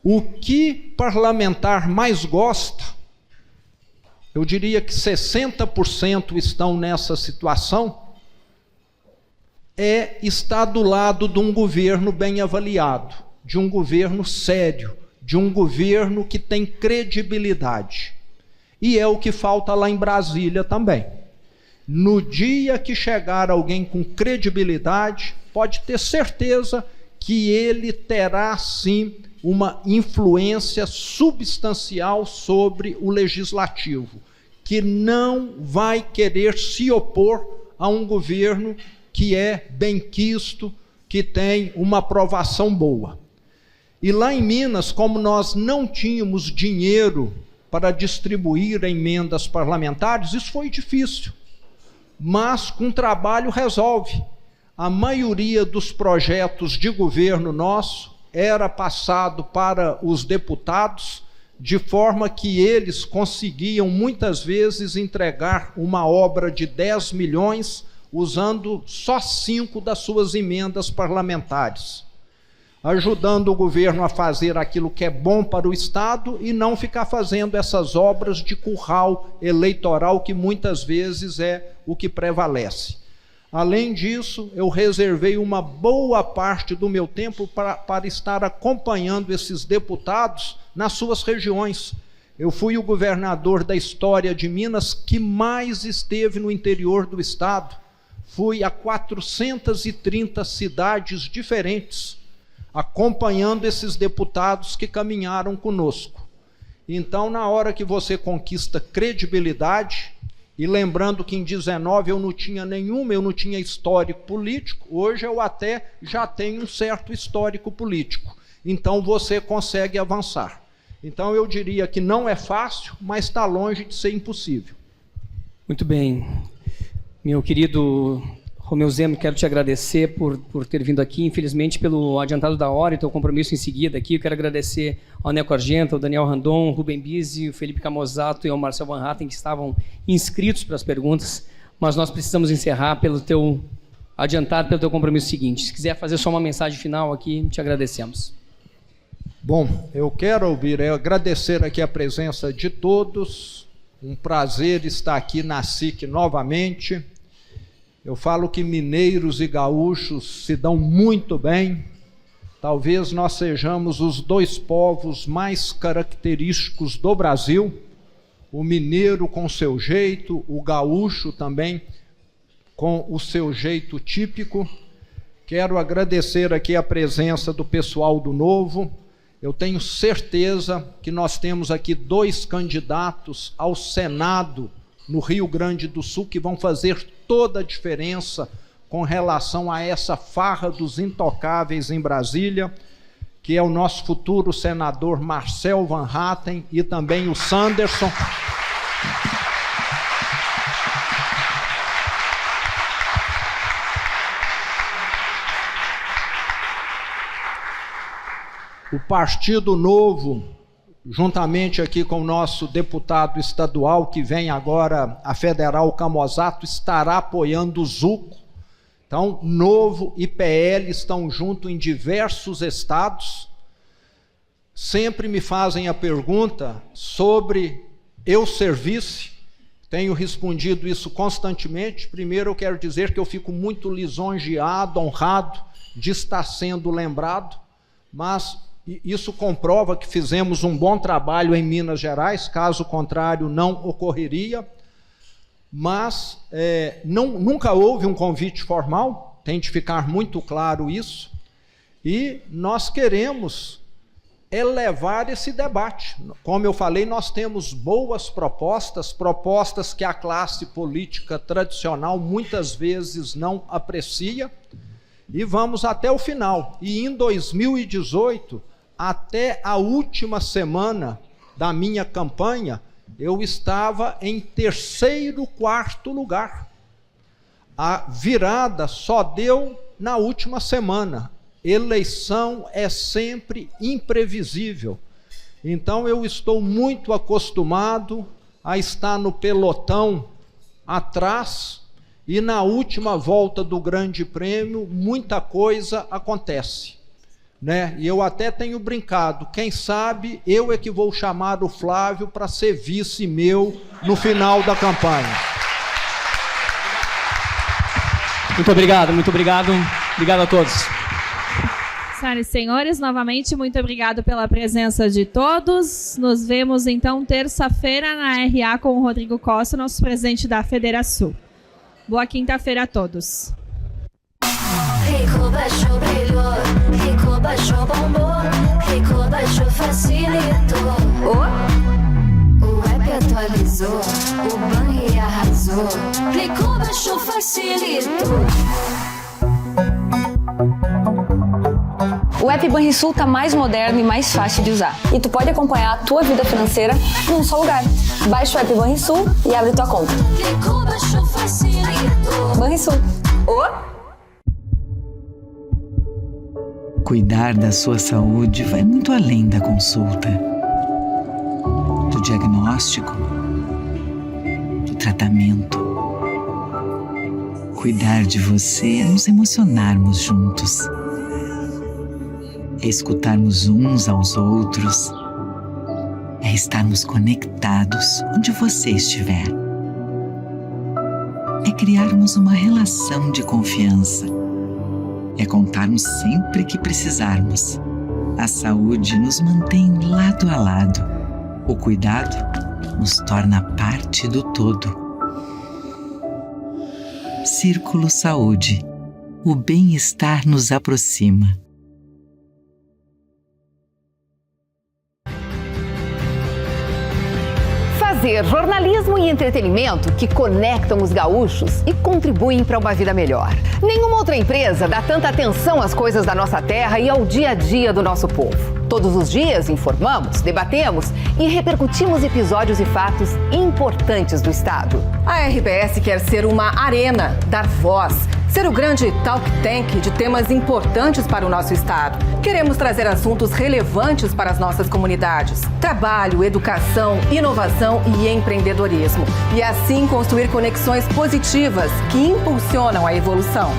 Speaker 6: O que parlamentar mais gosta, eu diria que 60% estão nessa situação, é estar do lado de um governo bem avaliado, de um governo sério, de um governo que tem credibilidade. E é o que falta lá em Brasília também. No dia que chegar alguém com credibilidade, pode ter certeza que ele terá sim uma influência substancial sobre o legislativo, que não vai querer se opor a um governo que é benquisto, que tem uma aprovação boa. E lá em Minas, como nós não tínhamos dinheiro para distribuir emendas parlamentares, isso foi difícil, mas com trabalho resolve. A maioria dos projetos de governo nosso era passado para os deputados, de forma que eles conseguiam muitas vezes entregar uma obra de 10 milhões usando só 5 das suas emendas parlamentares, ajudando o governo a fazer aquilo que é bom para o Estado e não ficar fazendo essas obras de curral eleitoral que muitas vezes é o que prevalece. Além disso, eu reservei uma boa parte do meu tempo para estar acompanhando esses deputados nas suas regiões. Eu fui o governador da história de Minas que mais esteve no interior do Estado. Fui a 430 cidades diferentes, acompanhando esses deputados que caminharam conosco. Então, na hora que você conquista credibilidade, e lembrando que em 19 eu não tinha nenhuma, eu não tinha histórico político, hoje eu até já tenho um certo histórico político. Então você consegue avançar. Então eu diria que não é fácil, mas está longe de ser impossível.
Speaker 3: Muito bem. Meu querido Romeu Zema, quero te agradecer por ter vindo aqui, infelizmente pelo adiantado da hora e teu compromisso em seguida aqui. Eu quero agradecer ao Neco Argenta, ao Daniel Randon, o Rubem Bisi, o Felipe Camozato e ao Marcel Van Hatten, que estavam inscritos para as perguntas, mas nós precisamos encerrar pelo teu adiantado, pelo teu compromisso seguinte. Se quiser fazer só uma mensagem final aqui, te agradecemos.
Speaker 6: Bom, eu quero agradecer aqui a presença de todos, um prazer estar aqui na SIC novamente. Eu falo que mineiros e gaúchos se dão muito bem. Talvez nós sejamos os dois povos mais característicos do Brasil. O mineiro com seu jeito, o gaúcho também com o seu jeito típico. Quero agradecer aqui a presença do pessoal do Novo. Eu tenho certeza que nós temos aqui 2 candidatos ao Senado no Rio Grande do Sul que vão fazer toda a diferença com relação a essa farra dos intocáveis em Brasília, que é o nosso futuro senador Marcel Van Hatten e também o Sanderson. O Partido Novo, juntamente aqui com o nosso deputado estadual, que vem agora a federal, Camozato, estará apoiando o Zuco. Então, Novo e PL estão juntos em diversos estados. Sempre me fazem a pergunta sobre eu ser vice. Tenho respondido isso constantemente. Primeiro, eu quero dizer que eu fico muito lisonjeado, honrado de estar sendo lembrado, mas isso comprova que fizemos um bom trabalho em Minas Gerais, caso contrário não ocorreria, mas nunca houve um convite formal, tem de ficar muito claro isso, e nós queremos elevar esse debate. Como eu falei, nós temos boas propostas que a classe política tradicional muitas vezes não aprecia, e vamos até o final. E em 2018, até a última semana da minha campanha, eu estava em 3º, 4º lugar. A virada só deu na última semana. Eleição é sempre imprevisível. Então eu estou muito acostumado a estar no pelotão atrás e na última volta do Grande Prêmio muita coisa acontece, né? E eu até tenho brincado, quem sabe eu é que vou chamar o Flávio para ser vice meu no final da campanha.
Speaker 3: Muito obrigado, muito obrigado. Obrigado a todos.
Speaker 1: Senhoras e senhores, novamente, muito obrigado pela presença de todos. Nos vemos, então, terça-feira na RA com o Rodrigo Costa, nosso presidente da Federação. Boa quinta-feira a todos.
Speaker 8: Rico baixou, brilhou, Rico baixou, bombou, Rico baixou, facilitou. O app atualizou, o Banri arrasou, Rico baixou, facilitou.
Speaker 9: O app Banrisul tá mais moderno e mais fácil de usar. E tu pode acompanhar a tua vida financeira num só lugar. Baixa o app Banrisul e abre tua conta. Banrisul.
Speaker 10: Cuidar da sua saúde vai muito além da consulta, do diagnóstico, do tratamento. Cuidar de você é nos emocionarmos juntos. É escutarmos uns aos outros, é estarmos conectados onde você estiver. É criarmos uma relação de confiança. É contarmos sempre que precisarmos. A saúde nos mantém lado a lado. O cuidado nos torna parte do todo. Círculo Saúde. O bem-estar nos aproxima.
Speaker 11: Fazer jornalismo e entretenimento que conectam os gaúchos e contribuem para uma vida melhor. Nenhuma outra empresa dá tanta atenção às coisas da nossa terra e ao dia a dia do nosso povo. Todos os dias informamos, debatemos e repercutimos episódios e fatos importantes do Estado. A RBS quer ser uma arena, dar voz, ser o grande talk tank de temas importantes para o nosso Estado. Queremos trazer assuntos relevantes para as nossas comunidades. Trabalho, educação, inovação e empreendedorismo. E assim construir conexões positivas que impulsionam a evolução.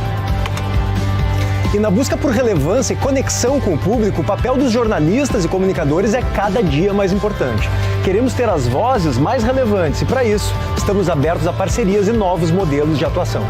Speaker 12: E na busca por relevância e conexão com o público, o papel dos jornalistas e comunicadores é cada dia mais importante. Queremos ter as vozes mais relevantes e, para isso, estamos abertos a parcerias e novos modelos de atuação.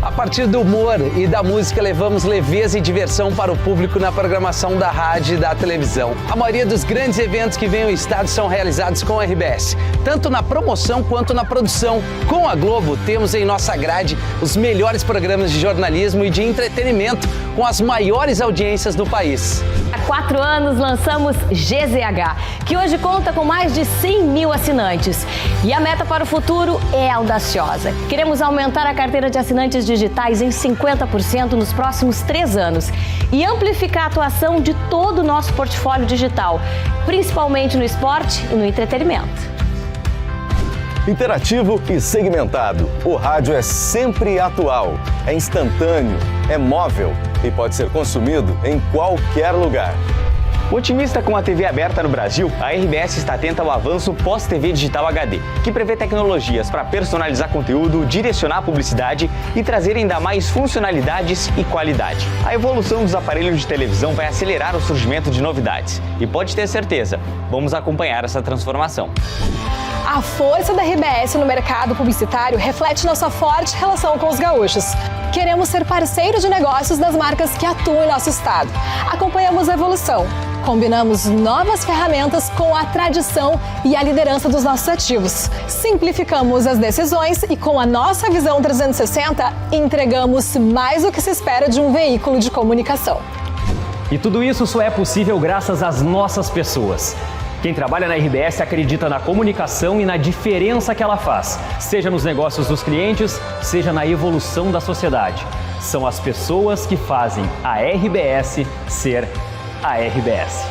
Speaker 13: A partir do humor e da música, levamos leveza e diversão para o público na programação da rádio e da televisão. A maioria dos grandes eventos que vêm ao estado são realizados com a RBS, tanto na promoção quanto na produção. Com a Globo, temos em nossa grade os melhores programas de jornalismo e de entretenimento, com as maiores audiências do país.
Speaker 14: Há 4 anos lançamos GZH, que hoje conta com mais de 100 mil assinantes. E a meta para o futuro é audaciosa. Queremos aumentar a carteira de assinantes digitais em 50% nos próximos 3 anos e amplificar a atuação de todo o nosso portfólio digital, principalmente no esporte e no entretenimento.
Speaker 15: Interativo e segmentado. O rádio é sempre atual, é instantâneo, é móvel e pode ser consumido em qualquer lugar.
Speaker 16: Otimista com a TV aberta no Brasil, a RBS está atenta ao avanço pós-TV digital HD, que prevê tecnologias para personalizar conteúdo, direcionar a publicidade e trazer ainda mais funcionalidades e qualidade. A evolução dos aparelhos de televisão vai acelerar o surgimento de novidades. E pode ter certeza, vamos acompanhar essa transformação.
Speaker 17: A força da RBS no mercado publicitário reflete nossa forte relação com os gaúchos. Queremos ser parceiro de negócios das marcas que atuam em nosso estado. Acompanhamos a evolução. Combinamos novas ferramentas com a tradição e a liderança dos nossos ativos. Simplificamos as decisões e, com a nossa visão 360, entregamos mais do que se espera de um veículo de comunicação.
Speaker 16: E tudo isso só é possível graças às nossas pessoas. Quem trabalha na RBS acredita na comunicação e na diferença que ela faz, seja nos negócios dos clientes, seja na evolução da sociedade. São as pessoas que fazem a RBS ser a RBS.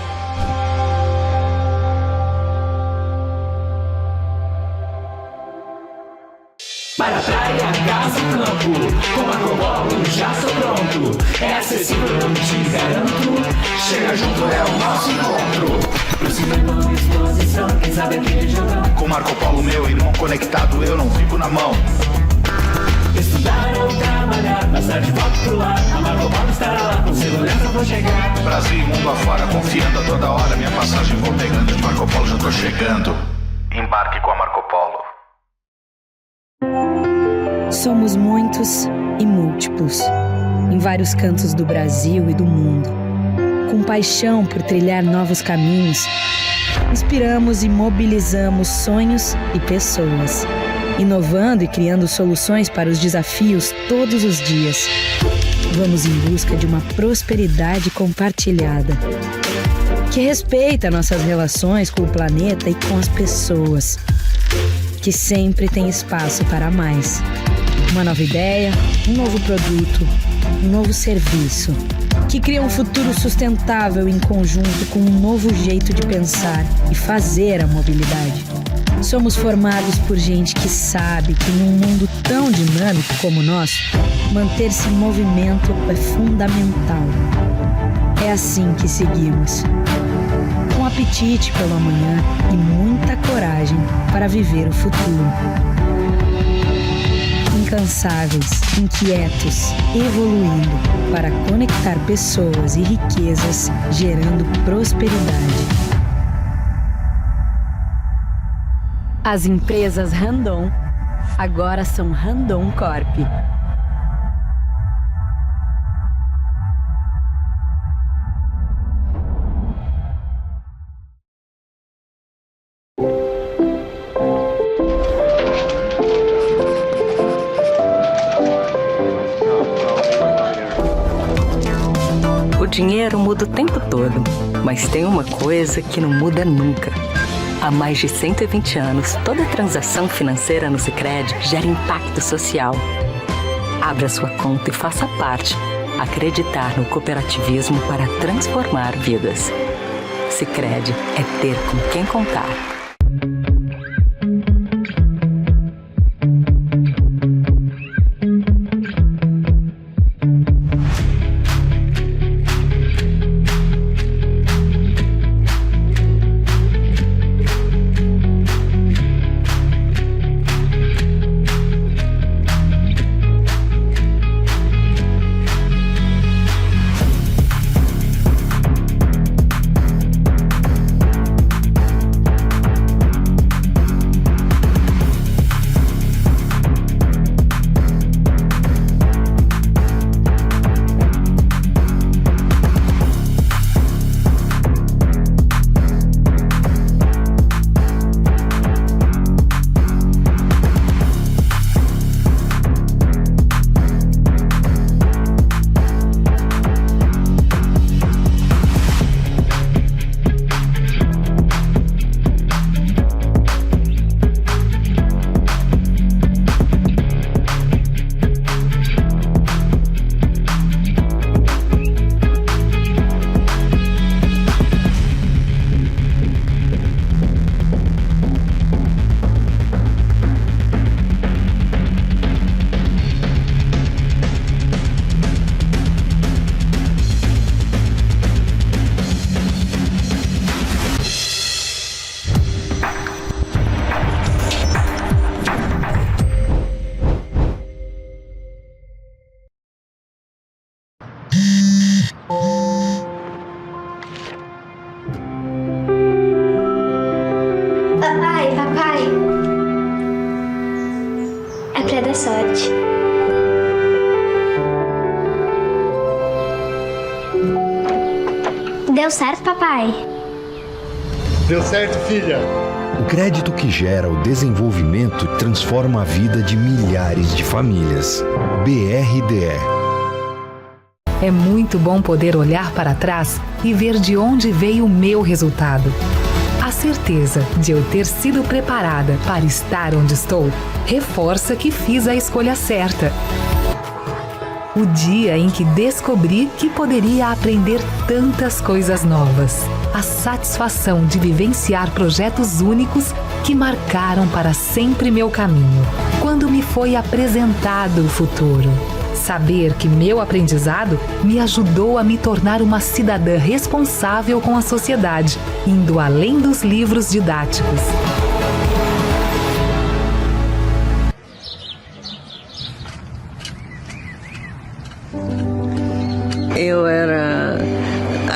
Speaker 18: Para a praia, casa ou campo, com Marcopolo já sou pronto. É acessível, eu te garanto. Chega junto, é o nosso encontro. Próxima exposição, quem sabe aqui jogão.
Speaker 19: Com Marcopolo, meu irmão conectado, eu não fico na mão.
Speaker 18: Estudar pro ar, a Marco Polo estará lá, com segurança vou chegar.
Speaker 19: Brasil e mundo afora, confiando a toda hora, minha passagem vou pegando, de Marco Polo já tô chegando. Embarque com a Marco Polo.
Speaker 20: Somos muitos e múltiplos, em vários cantos do Brasil e do mundo. Com paixão por trilhar novos caminhos, inspiramos e mobilizamos sonhos e pessoas, inovando e criando soluções para os desafios todos os dias. Vamos em busca de uma prosperidade compartilhada, que respeita nossas relações com o planeta e com as pessoas, que sempre tem espaço para mais. Uma nova ideia, um novo produto, um novo serviço, que cria um futuro sustentável em conjunto com um novo jeito de pensar e fazer a mobilidade. Somos formados por gente que sabe que em um mundo tão dinâmico como o nosso, manter-se em movimento é fundamental. É assim que seguimos, com apetite pelo amanhã e muita coragem para viver o futuro. Incansáveis, inquietos, evoluindo para conectar pessoas e riquezas, gerando prosperidade. As empresas Randon agora são Randon Corp.
Speaker 21: O dinheiro muda o tempo todo, mas tem uma coisa que não muda nunca. Há mais de 120 anos, toda transação financeira no Sicredi gera impacto social. Abra sua conta e faça parte. Acreditar no cooperativismo para transformar vidas. Sicredi é ter com quem contar.
Speaker 22: Papai. É pra dar sorte. Deu certo, papai?
Speaker 23: Deu certo, filha.
Speaker 24: O crédito que gera o desenvolvimento transforma a vida de milhares de famílias. BRDE.
Speaker 25: É muito bom poder olhar para trás e ver de onde veio o meu resultado. A certeza de eu ter sido preparada para estar onde estou reforça que fiz a escolha certa. O dia em que descobri que poderia aprender tantas coisas novas. A satisfação de vivenciar projetos únicos que marcaram para sempre meu caminho. Quando me foi apresentado o futuro. Saber que meu aprendizado me ajudou a me tornar uma cidadã responsável com a sociedade, indo além dos livros didáticos.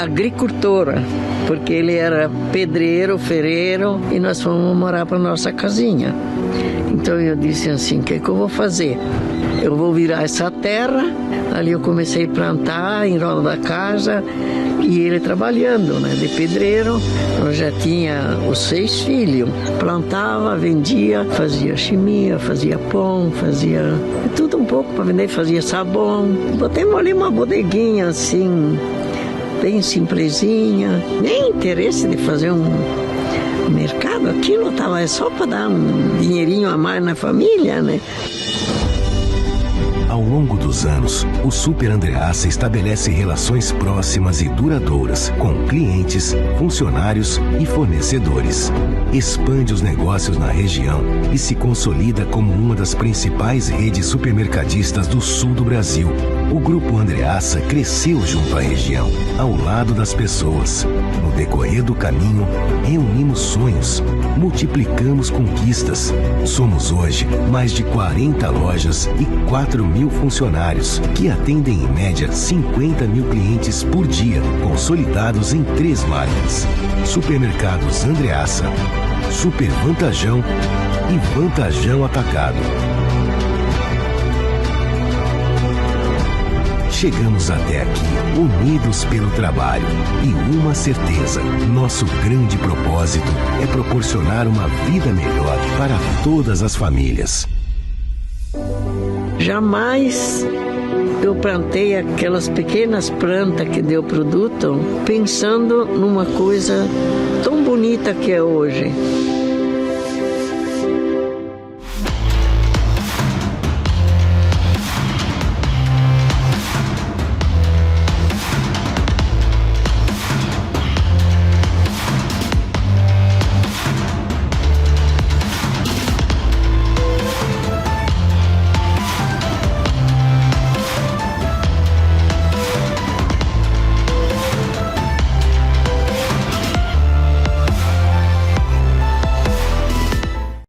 Speaker 2: agricultora, porque ele era pedreiro, ferreiro, e nós fomos morar para nossa casinha. Então eu disse assim, o que eu vou fazer? Eu vou virar essa terra. Ali eu comecei a plantar em roda da casa, e ele trabalhando, né, de pedreiro. Eu já tinha os 6 filhos. Plantava, vendia, fazia chimia, fazia pão, fazia tudo um pouco para vender, fazia sabão. Botemos ali uma bodeguinha assim, bem simplesinha. Nem interesse de fazer um mercado, aquilo estava só para dar um dinheirinho a mais na família, né?
Speaker 4: Ao longo dos anos, o Super Andreassa estabelece relações próximas e duradouras com clientes, funcionários e fornecedores. Expande os negócios na região e se consolida como uma das principais redes supermercadistas do sul do Brasil. O Grupo Andreassa cresceu junto à região, ao lado das pessoas. No decorrer do caminho, reunimos sonhos, multiplicamos conquistas. Somos hoje mais de 40 lojas e 4.000 funcionários, que atendem em média 50.000 clientes por dia, consolidados em 3 marcas: Supermercados Andreassa, Super Vantajão e Vantajão Atacado. Chegamos até aqui, unidos pelo trabalho e uma certeza: nosso grande propósito é proporcionar uma vida melhor para todas as famílias.
Speaker 2: Jamais eu plantei aquelas pequenas plantas que deu produto pensando numa coisa tão bonita que é hoje.